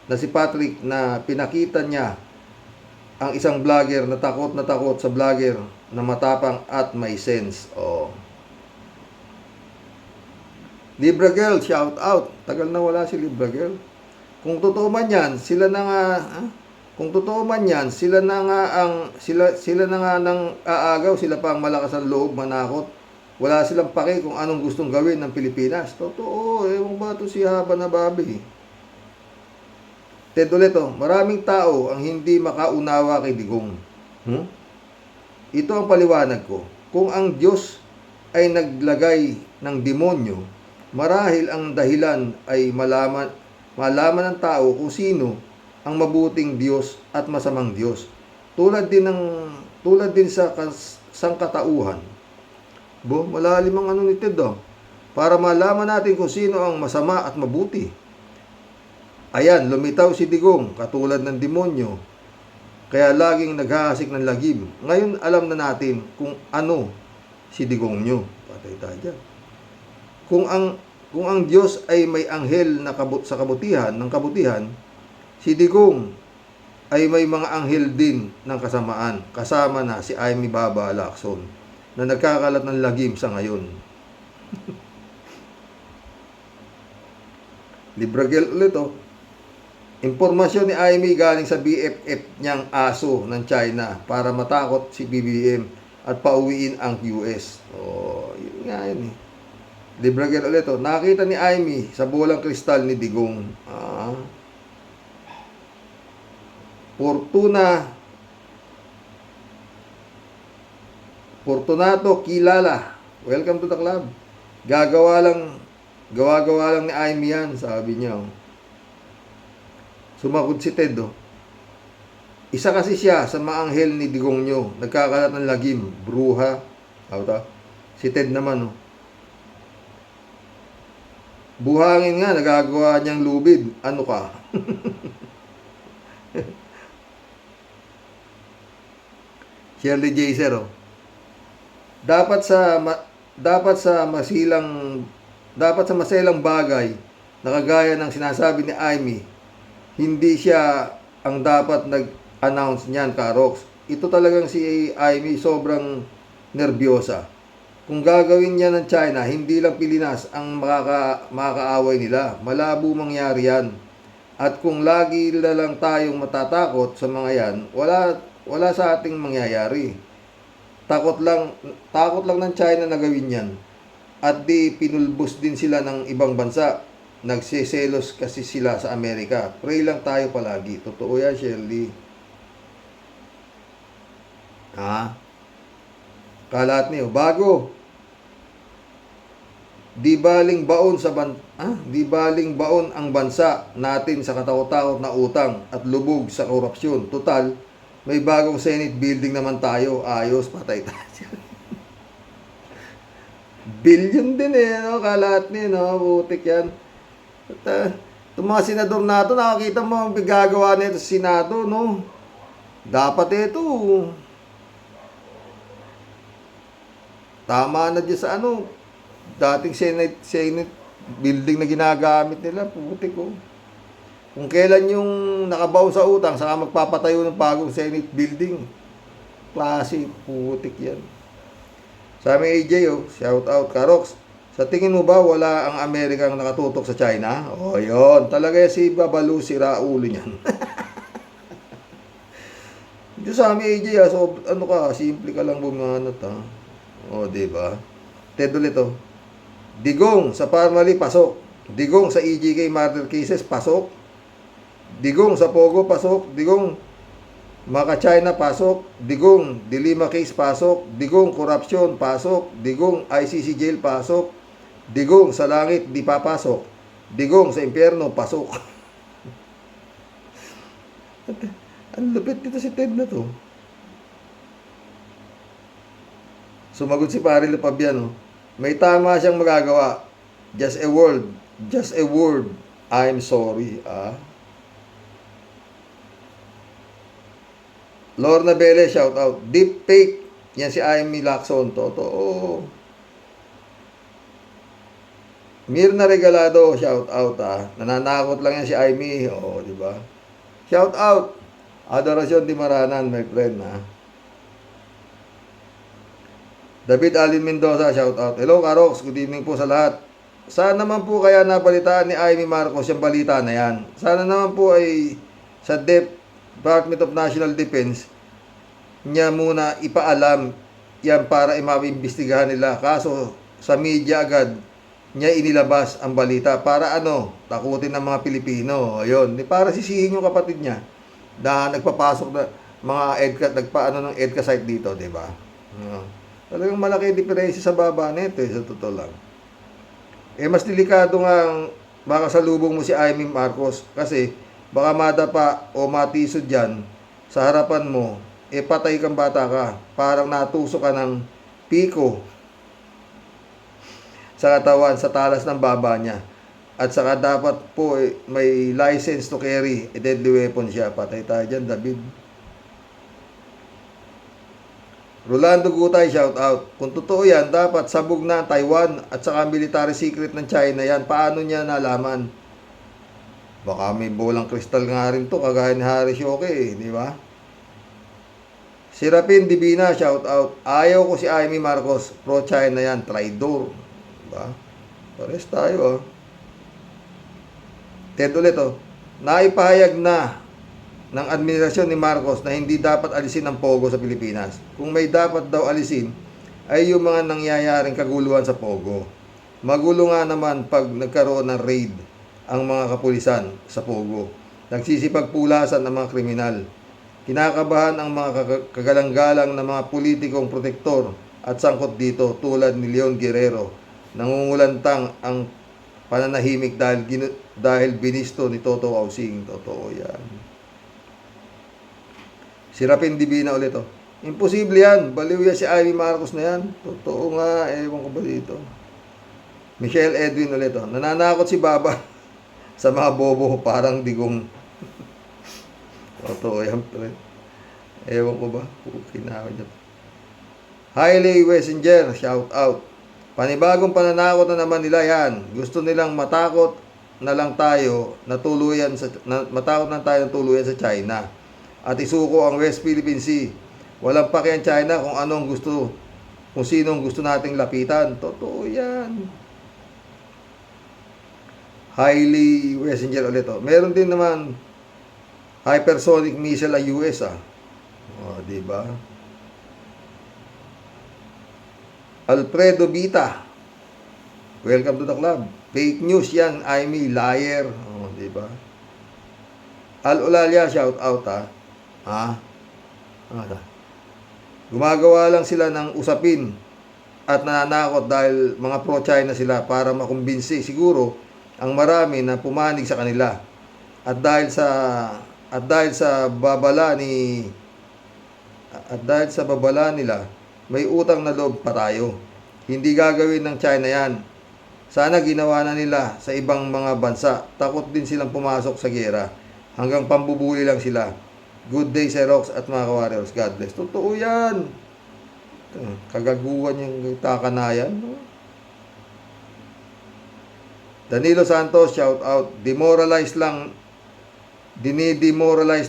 na si Patrick na pinakita niya ang isang vlogger na takot sa vlogger na matapang at may sense. Libra Girl, shout out. Tagal na wala si Libra Girl. Kung totoo man 'yan, sila na nga nang aagaw, sila pa ang malakas ang loob, manakot. Wala silang pake kung anong gustong gawin ng Pilipinas. Totoo, ewan ba ito si Haba na Babi. Ted ulit, maraming tao ang hindi makaunawa kay Digong. Ito ang paliwanag ko. Kung ang Diyos ay naglagay ng demonyo, marahil ang dahilan ay malaman ng tao kung sino ang mabuting Diyos at masamang Diyos. Tulad din sa sangkatauhan. Malalim ang ni Ted para malaman natin kung sino ang masama at mabuti. Ayan, lumitaw si Digong katulad ng demonyo. Kaya laging naghahasik ng lagim. Ngayon alam na natin kung ano si Digong nyo. Patay tayo dyan. Kung ang Diyos ay may anghel na sa kabutihan, si Digong ay may mga anghel din ng kasamaan, kasama na si Amy Baba Lacson na nagkakalat ng lagim sa ngayon. Libragel ulit Impormasyon ni Amy galing sa BFF niyang aso ng China para matakot si BBM at pauwiin ang US. Yun nga yun Libragel ulit nakita ni Amy sa bolang kristal ni Digong. Fortunato kilala. Welcome to the club. Gawa lang ni Amy yan, sabi niya. Sumakot si Ted Isa kasi siya sa mga anghel ni Digong nyo. Nagkakalat ng lagim, bruha. Si Ted naman buhangin nga, nagagawa niyang lubid. Ano ka? Shirley Jaser dapat sa maselang bagay na kagaya ng sinasabi ni Amy, hindi siya ang dapat nag-announce niyan, Karox. Ito talagang si Amy sobrang nervyosa. Kung gagawin niya ng China, hindi lang Pilipinas ang makakaaway nila. Malabo mangyari yan. At kung lagi na lang tayong matatakot sa mga yan, wala sa ating mangyayari. takot lang ng China na gawin yan. At di pinulbos din sila ng ibang bansa. Nagseselos kasi sila sa Amerika. Pray lang tayo palagi. Totoo yan, Shirley. Ha? Kalat niyo. Bago. Di baling baon ang bansa natin sa katakot-takot na utang at lubog sa korupsyon. Total, may bagong Senate building naman tayo. Ayos, patay tayo. Billion din no? Kalat niyo, no? Butik yan. At, itong mga senador nato, nakakita mo ang gagawa nito sa Senado, no? Dapat ito. Tama na dyan sa dating Senate building na ginagamit nila, putik ko. Kung kailan yung nakabaw sa utang, saka magpapatayo ng bagong Senate building. Klase, putik yan. Sa aming AJ, shout out, Karox. Sa tingin mo ba wala ang Amerika ang nakatutok sa China? Yun. Talaga si Babalu, si Raulo niyan. Dito sa aming AJ, so, simple ka lang bumanat, ha? Diba? Ted ulit, Digong sa Parmali, pasok. Digong sa EJK murder cases, pasok. Digong sa Pogo, pasok. Digong Maka-China, pasok. Digong Dilima case, pasok. Digong corruption, pasok. Digong ICC jail, pasok. Digong sa langit, di papasok. Digong sa impyerno, pasok. Ang lupit dito si Ted na to. Sumagot si Pare Lupabian, may tama siyang magagawa. Just a word. I'm sorry. Lorna Bele, shout out. Deep fake. Yan si Amy Lacson. Totoo. Mirna Regalado, shout out. Nananakot lang yan si Amy. Di ba? Shout out. Adorasyon di Maranan, my friend. David Alin Mendoza, shout out. Hello, Karox. Good evening po sa lahat. Sana naman po kaya nabalitaan ni Amy Marcos yung balita na yan. Sana naman po ay sa Department of National Defense niya muna ipaalam yan para maimbestigahan nila. Kaso sa media agad niya inilabas ang balita para takutin ng mga Pilipino. Ayun, para sisihin yung kapatid niya na nagpapasok na mga ng EDCA site dito, di ba? Talagang malaki diferensya sa baba nito, sa totoo lang. Mas delikado nga baka salubong mo si Amy Marcos kasi baka madapa o matisod dyan sa harapan mo, patay kang bata ka. Parang natusok ka ng piko sa katawan, sa talas ng baba niya. At saka dapat po may license to carry a deadly weapon siya. Patay tayo dyan, David. Rolando Gutay, shout out. Kung totoo yan, dapat sabog na Taiwan at saka military secret ng China yan. Paano niya nalaman? Baka may bolang kristal nga rin to, kagaya ni Harry Shoke, di ba? Si Rapin Divina, shout out. Ayaw ko si Amy Marcos, pro-China yan, traidor. Diba? Pares tayo, Ted ulit, naipahayag na ng administrasyon ni Marcos na hindi dapat alisin ang Pogo sa Pilipinas. Kung may dapat daw alisin, ay yung mga nangyayaring kaguluhan sa Pogo. Magulo nga naman pag nagkaroon ng raid ang mga kapulisan sa Pogo. Nagsisipagpulasan ang mga kriminal. Kinakabahan ang mga kagalang-galang na mga politikong protektor at sangkot dito tulad ni Leon Guerrero. Nangungulantang ang pananahimik dahil binisto ni Toto Ausing. Totoo yan. Si Rapin Divina ulit, imposible yan. Baliw yan si Amy Marcos na yan. Totoo nga, ewan ko ba dito. Michelle Edwin ulit, nananakot si Baba sa mga bobo, parang digong. Totoo yan, pre. Ewan ko ba? Kinakot dyan. Hailey Wessinger, shout out. Panibagong pananakot na naman nila yan. Gusto nilang matakot na lang tayo matakot na tayo ng tuluyan sa China. At isuko ang West Philippine Sea. Walang paki ang China kung sinong gusto nating lapitan. Totoo yan. Highly Messenger ulit, meron din naman hypersonic missile ang US, di ba? Alfredo Vita, welcome to the club. Fake news yan, Amy, liar. Oh, di ba? Al Olalia, shout out ha. Ha? Ano? Gumagawa lang sila ng usapin at nananakot dahil mga pro-China sila para makumbinsi siguro ang marami na pumanig sa kanila. At dahil sa babala nila, may utang na loob pa tayo. Hindi gagawin ng China yan. Sana ginawa na nila sa ibang mga bansa. Takot din silang pumasok sa gera. Hanggang pambubuli lang sila. Good day, Xerox at mga ka-warriors. God bless. Totoo yan. Kagaguhan yung kakanayan. No? Danilo Santos, shout out. Dinidemoralize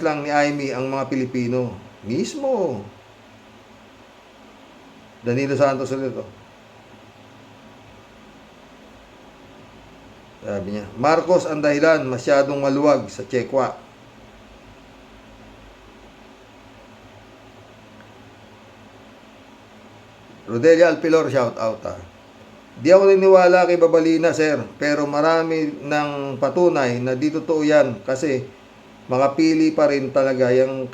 lang ni Amy ang mga Pilipino. Mismo. Danilo Santos ulit ito. Sabi niya, Marcos ang dahilan, masyadong maluwag sa Chekwa. Rodelia Alpilor, shout out ha. Di ako niniwala kay Babalina, sir, pero marami ng patunay na di totoo yan kasi makapili pa rin talaga yan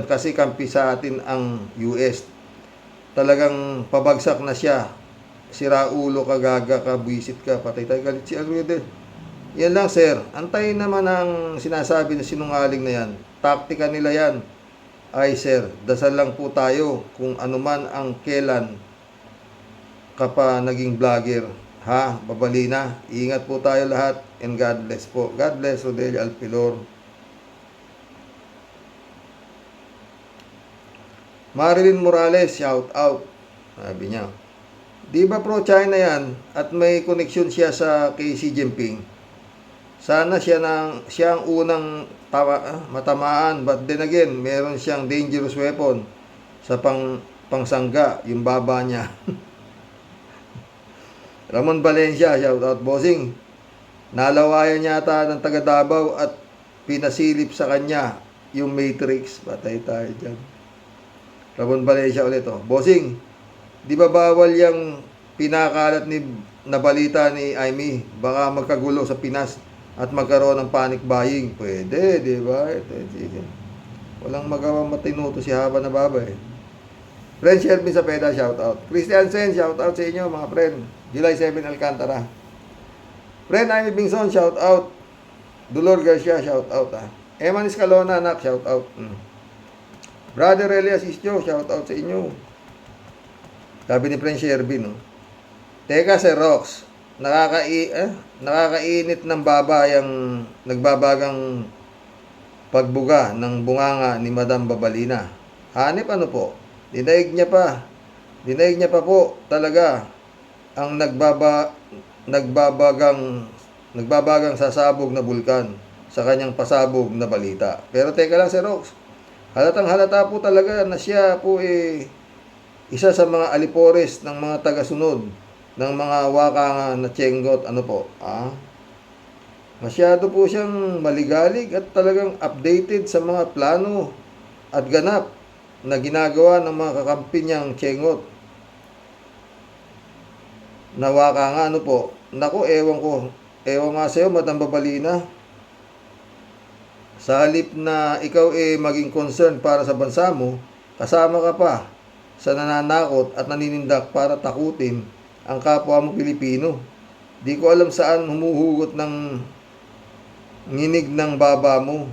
kasi kampi sa atin ang US. Talagang pabagsak na siya. Sira ulo ka, gaga ka, buwisit ka, patay tayo, galit si Alruede. Yan lang, sir. Antayin naman ang sinasabi na sinungaling na yan. Taktika nila yan. Ay, sir, dasal lang po tayo kung anuman ang kailan ka pa naging vlogger. Ha, Babalina. Ingat po tayo lahat and God bless po. God bless, Rodelia Alpilor. Marilyn Morales, shout out. Sabi niya, di ba pro-China yan at may koneksyon siya sa kay Xi Jinping? Sana siya ang unang matamaan, but then again, meron siyang dangerous weapon sa pangsangga, yung baba niya. Ramon Valencia, shout out. Bossing, nalawayan yata ng taga Davao at pinasilip sa kanya yung Matrix. Patay tayo dyan. Ramon Valencia ulit oh. Bossing, di ba bawal yung pinakalat na balita ni Amy? Baka magkagulo sa Pinas at magkaroon ng panic buying. Pwede, di ba? Walang magawa matinuto si Haba na Baba eh. Friend Shelby sa Peda, shout out. Christian Sen, shout out sa inyo mga friend. July 7 Alcantara. Friend Amy Bingson, shout out. Dolor Garcia, shout out ha. Eman Escalona, anak, shout out. Brother Elias Isjo, shout out sa inyo. Sabi ni Friend Shelby, no? Teka, Sir Rox, nakakainit ng baba yung nagbabagang pagbuga ng bunganga ni Madam Babalina. Hanip ano po? Dinaig niya pa po talaga ang nagbabagang sasabog na bulkan sa kanyang pasabog na balita. Pero teka lang, Sir Rox, halatang halata po talaga na siya po isa sa mga alipores ng mga tagasunod ng mga wakanga na tiyenggot, ano po, masyado po siyang maligalig at talagang updated sa mga plano at ganap na ginagawa ng mga kakampi niyang tiyenggot na wakanga, ano po. Naku, ewan nga sa'yo, Madam Babalina. Sa halip na ikaw maging concern para sa bansa mo, kasama ka pa sa nananakot at naninindak para takutin ang kapwa mo Pilipino. Di ko alam saan humuhugot ng nginig ng baba mo.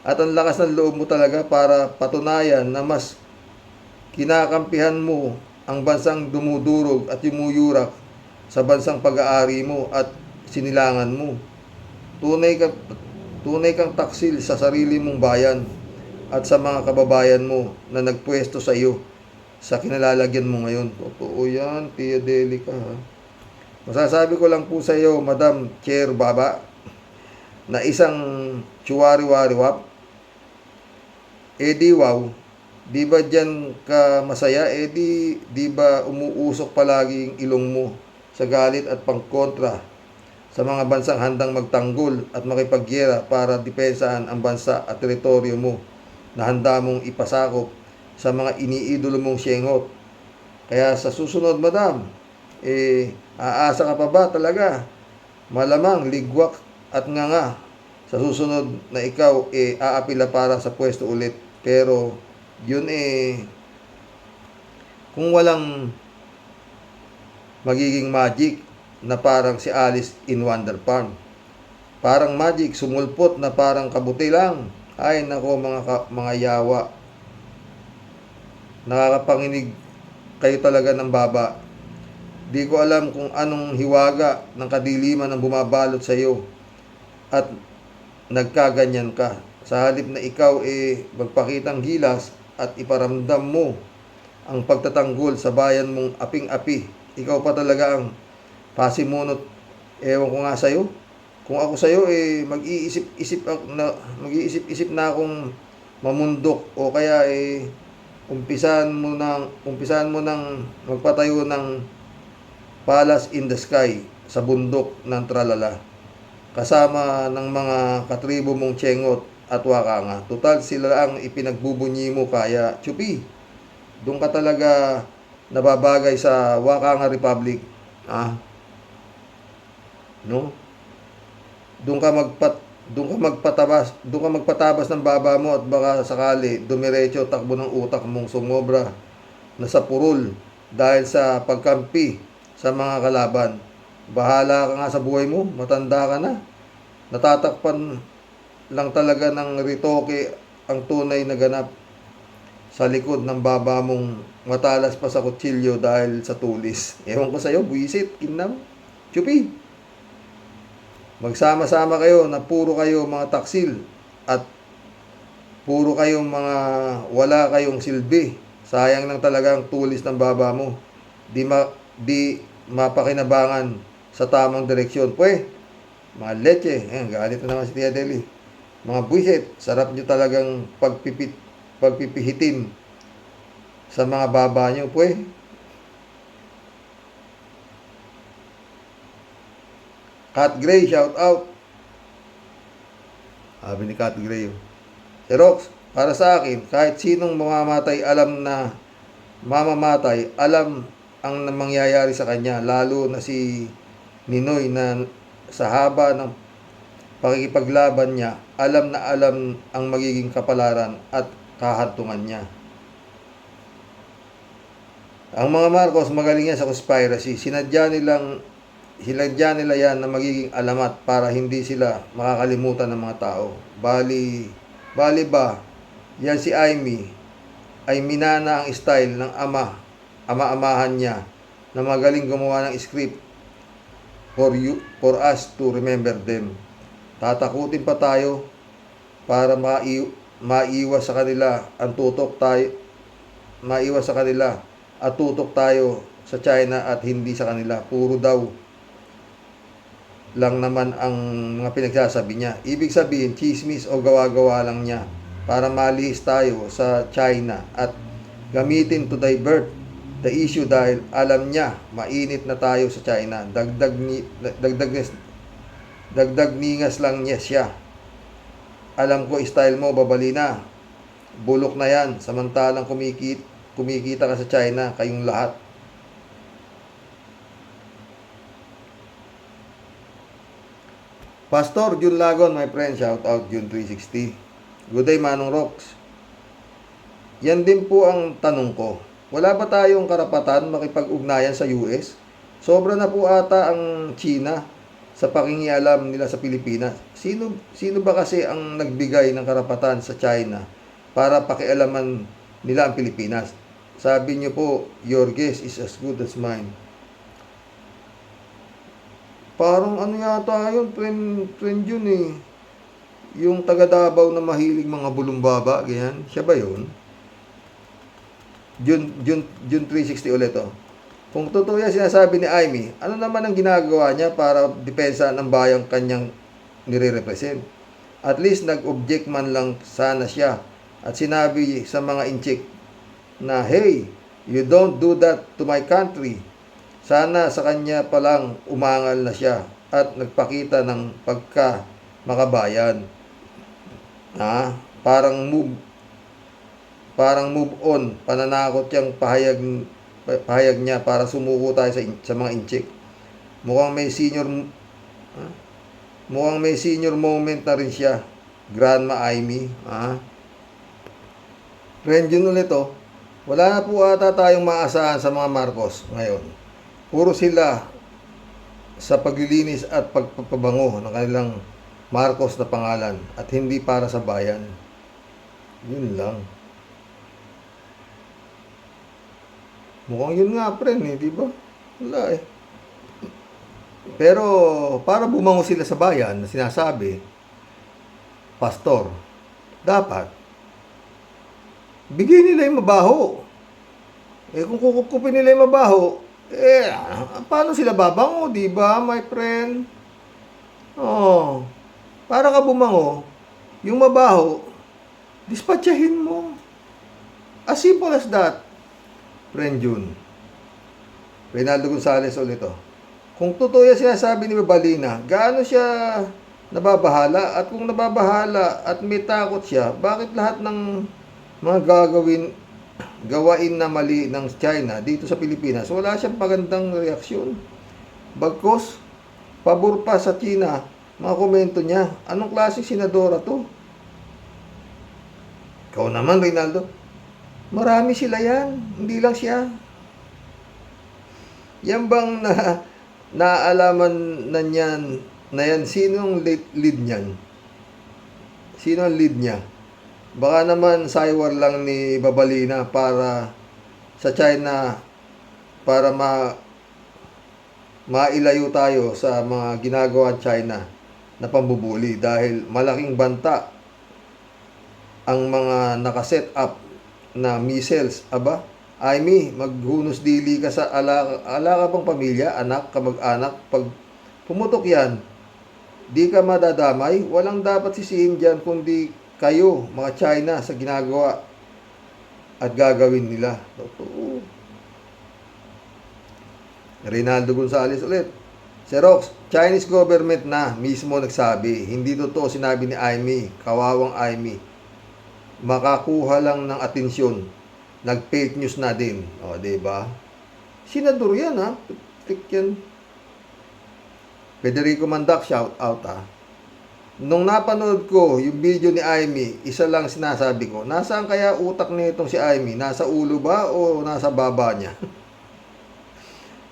At ang lakas ng loob mo talaga para patunayan na mas kinakampihan mo ang bansang dumudurog at yumuyurak sa bansang pag-aari mo at sinilangan mo. Tunay kang taksil sa sarili mong bayan at sa mga kababayan mo na nagpwesto sa iyo sa kinalalagyan mo ngayon. Totoo yan, Tia Delica ha. Masasabi ko lang po sa iyo, Madam Chair Baba, na isang chuwari-wariwap, di wow, di ba dyan ka masaya? Di ba umuusok palagi yung ilong mo sa galit at pangkontra sa mga bansang handang magtanggol at makipagyera para depensahan ang bansa at teritoryo mo na handa mong ipasakop sa mga iniidolo mong syengot Kaya sa susunod, madam, aasa ka pa ba talaga? Malamang ligwak at nga sa susunod na ikaw aapila para sa pwesto ulit. Pero yun kung walang magiging magic na parang si Alice in Wonder Farm. Parang magic, sumulpot na parang kabuti lang. Ay nako mga yawa. Nakakapanginig kayo talaga ng baba. Di ko alam kung anong hiwaga ng kadiliman ang bumabalot sa iyo at nagkaganyan ka. Sa halip na ikaw magpakitang gilas at iparamdam mo ang pagtatanggol sa bayan mong aping-api. Ikaw pa talaga ang pasimunot. Ewan ko nga sa iyo. Kung ako sa iyo mag-iisip-isip na akong mamundok o kaya umpisahan mo nang magpatayo ng palace in the sky sa bundok ng Tralala kasama ng mga katribo mong Tsengot at Wakanga. Total sila ang ipinagbubunyi mo, kaya Chupi, doon ka talaga nababagay sa Wakanga Republic. No? Doon ka magpatabas ng baba mo at baka sakali dumiretso takbo ng utak mong sumobra na sa purul dahil sa pagkampi sa mga kalaban. Bahala ka nga sa buhay mo, matanda ka na. Natatakpan lang talaga ng ritoke ang tunay na ganap sa likod ng baba mong matalas pa sa kutsilyo dahil sa tulis. Ewan ko sa'yo, buwisit, kinam, Chupi. Magsama-sama kayo na puro kayo mga taksil at puro kayong mga wala kayong silbi. Sayang lang talaga ang tulis ng baba mo. Di mapakinabangan sa tamang direksyon. Mga leche, galit na naman si Tia Deli. Mga buwisit, sarap nyo talagang pagpipihitin sa mga baba nyo, Cat Gray, shout out. Sabi ni Cat Gray. Si Rox, para sa akin, kahit sinong mamamatay, alam ang mangyayari sa kanya, lalo na si Ninoy na sa haba ng pakikipaglaban niya, alam na alam ang magiging kapalaran at kahantungan niya. Ang mga Marcos magaling yan sa conspiracy. Sinadya nila yan na magiging alamat para hindi sila makakalimutan ng mga tao. Bali ba, yan si Amy ay minana ang style ng ama-amahan niya na magaling gumawa ng script for us to remember them. Tatakutin pa tayo para maiwas sa kanila at tutok tayo sa China at hindi sa kanila. Puro daw lang naman ang mga pinagsasabi niya. Ibig sabihin, chismis o gawa-gawa lang niya para malihis tayo sa China at gamitin to divert the issue dahil alam niya mainit na tayo sa China. Dagdag ningas lang niya siya. Alam ko style mo, babalina. Bulok na yan. Samantalang kumikita ka sa China, kayong lahat. Pastor Jun Lagon, my friend, shout out Jun 360. Good day, Manong Rox. Yan din po ang tanong ko. Wala ba tayong karapatan makipag-ugnayan sa US? Sobra na po ata ang China sa pakingialam nila sa Pilipinas. Sino ba kasi ang nagbigay ng karapatan sa China para pakialaman nila ang Pilipinas? Sabi niyo po, your guess is as good as mine. Parang ano yata yun, trend yun Yung taga Davao na mahilig mga bulumbaba, ganyan. Siya ba yun? June 360 ulit Kung totoo yan sinasabi ni Amy, ano naman ang ginagawa niya para depensa ng bayang kanyang nire-represent? At least nag-object man lang sana siya at sinabi sa mga inchik na, hey, you don't do that to my country. Sana sa kanya palang umangal na siya at nagpakita ng makabayan. Parang move on, pananakot yang pahayag niya para sumuko tayo sa mga inchik. Mukhang may senior moment na rin siya. Grandma Amy. Friend yun ulit oh. Wala na po ata tayong maasahan sa mga Marcos ngayon. Puro sila sa paglilinis at pagpapabango ng kanilang Marcos na pangalan at hindi para sa bayan. Yun lang. Mukhang yun nga, friend, di ba? Wala eh. Pero, para bumango sila sa bayan, na sinasabi, pastor, dapat, bigyan nila yung mabaho. Eh, kung kukupin nila yung mabaho, paano sila babango, di ba, my friend? Oh, para ka bumango, yung mabaho, dispatchahin mo. As simple as that. Friend June. Reynaldo Gonzales ulit oh. Kung totoo yung sinasabi ni Babalina, gaano siya nababahala? At kung nababahala at may takot siya, bakit lahat ng mga gawain na mali ng China dito sa Pilipinas, wala siyang pagandang reaksyon? Bagkos, pabor pa sa China, mga komento niya. Anong klaseng senadora to? Ikaw naman, Reynaldo. Marami sila yan. Hindi lang siya. Yan bang naalaman na yan, sinong lead niyan? Sino ang lead niya? Baka naman saywar lang ni Babalina para sa China, para mailayo tayo sa mga ginagawa China na pambubuli dahil malaking banta ang mga nakaset up na missiles. Aba, Amy, maghunos dili ka sa ala ka pang pamilya, anak, kamag-anak. Pag pumutok yan, di ka madadamay. Walang dapat sisihin dyan kundi kayo, mga China, sa ginagawa at gagawin nila. Totoo. Reynaldo Gonzales ulit. Xerox, Chinese government na mismo nagsabi. Hindi totoo sinabi ni Amy. Kawawang Amy. Makakuha lang ng atensyon. Nag-fake news na din. O, diba? Senador yan, ha? Tik yan. Federico Mandak, shout out, ha? Nung napanood ko yung video ni Amy, isa lang sinasabi ko, nasaan kaya utak nitong si Amy? Nasa ulo ba o nasa baba niya?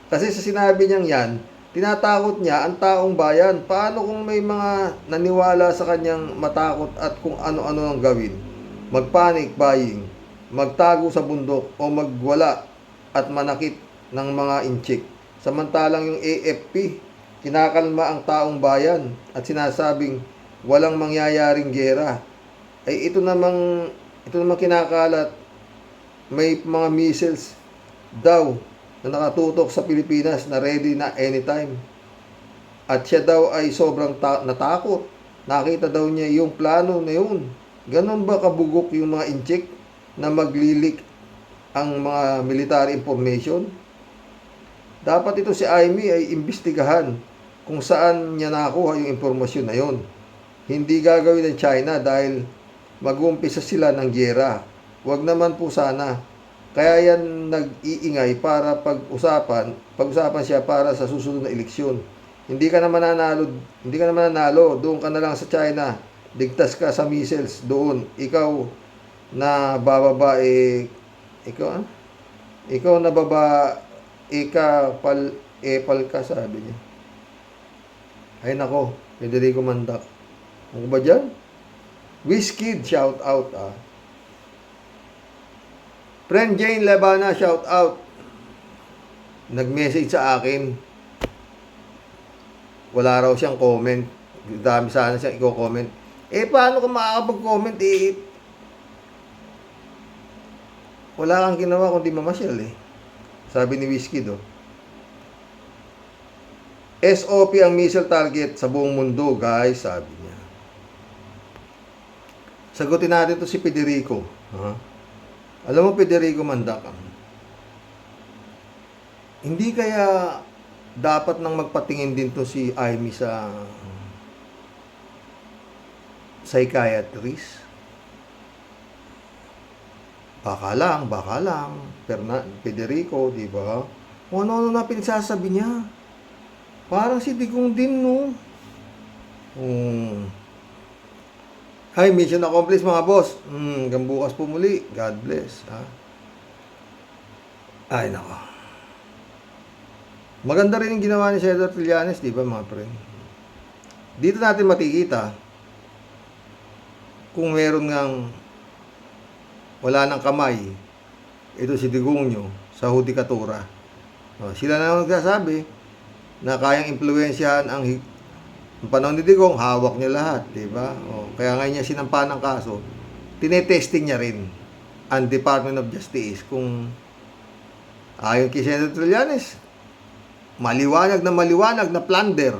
Kasi sa sinabi niyang yan, tinatakot niya ang taong bayan. Paano kung may mga naniwala sa kanyang matakot at kung ano-ano ang gawin? Magpanic buying, magtago sa bundok o magwala at manakit ng mga inchik. Samantalang yung AFP, kinakalma ang taong bayan at sinasabing walang mangyayaring gera. Ay ito namang kinakalat, may mga missiles daw na nakatutok sa Pilipinas na ready na anytime. At siya daw ay sobrang natakot. Nakita daw niya yung plano na yun. Ganon ba kabugok yung mga inchik na maglilik ang mga military information? Dapat ito si Amy ay imbestigahan kung saan niya nakuha yung informasyon na yun. Hindi gagawin ng China dahil mag-uumpisa sila ng gyera. Huwag naman po sana. Kaya yan nag-iingay para pag-usapan siya para sa susunod na eleksyon. Hindi ka naman nanalo, doon ka na lang sa China. Digtas ka sa missiles doon. Ikaw na bababa ikaw na baba epal ka, sabi niya. Ay nako, Federico Mandak. Ano ba dyan? Wizkid, shout out, ah. Friend Jane Lebana, shout out. Nag-message sa akin. Wala raw siyang comment. Dami sana siyang i-comment. Paano ka makakapag-comment? Wala kang ginawa kundi mamasyal, Sabi ni Wizkid, SOP ang missile target sa buong mundo, guys, sabi niya. Sagutin natin to si Federico. Alam mo, Federico Mandak, hindi kaya dapat nang magpatingin din to si Amy sa psychiatrist? baka lang, Federico, di ba? Kung ano-ano na pinagsasabi niya. Parang si Digong din, no? Ay, mission accomplished mga boss. Hanggang bukas po muli. God bless. Ha? Ay, nako. Maganda rin yung ginawa ni Senator Trillanes, di ba mga pre? Dito natin makikita kung meron ngang wala ng kamay ito si Digongyo sa hudikatura. Sila na nagsasabi na kayang impluwensyahan ang panahon ni Digong, hawak niya lahat, di ba? Kaya ngayon niya sinampa ng kaso, tinetesting niya rin ang Department of Justice kung ayon kay Senator Trillanes, maliwanag na plunder.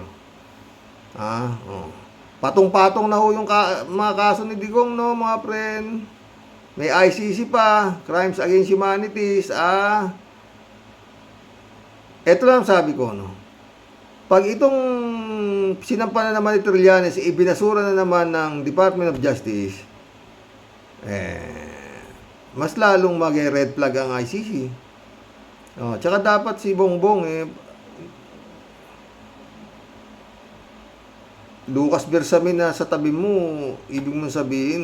Patong-patong na ho yung mga kaso ni Digong, no, mga friend. May ICC pa, Crimes Against Humanities, Ito lang sabi ko, no. Pag itong sinampa na naman ni Trillanes, ibinasura na naman ng Department of Justice, mas lalong mag-red flag ang ICC. Tsaka dapat si Bongbong, Lucas Bersamin na sa tabi mo, ibig mong sabihin,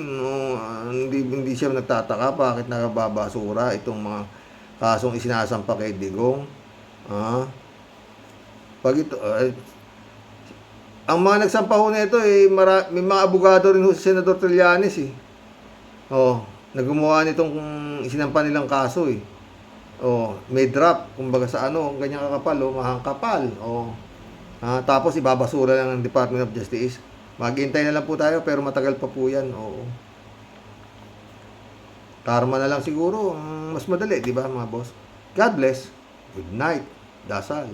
hindi siya nagtataka bakit nakababasura itong mga kasong isinasampa kay Digong. Pag ito, ang mga nagsampa ho nito, may mga abogado rin ho si Senator Trillanes, naggumawa nitong isinampa nilang kaso, may drop, kumbaga sa ganyan kakapal, mahang kapal, tapos ibabasura lang ng Department of Justice. Maghintay na lang po tayo, pero matagal pa po yan, Karma na lang siguro, mas madali, di ba mga boss? God bless. Good night. Dasal.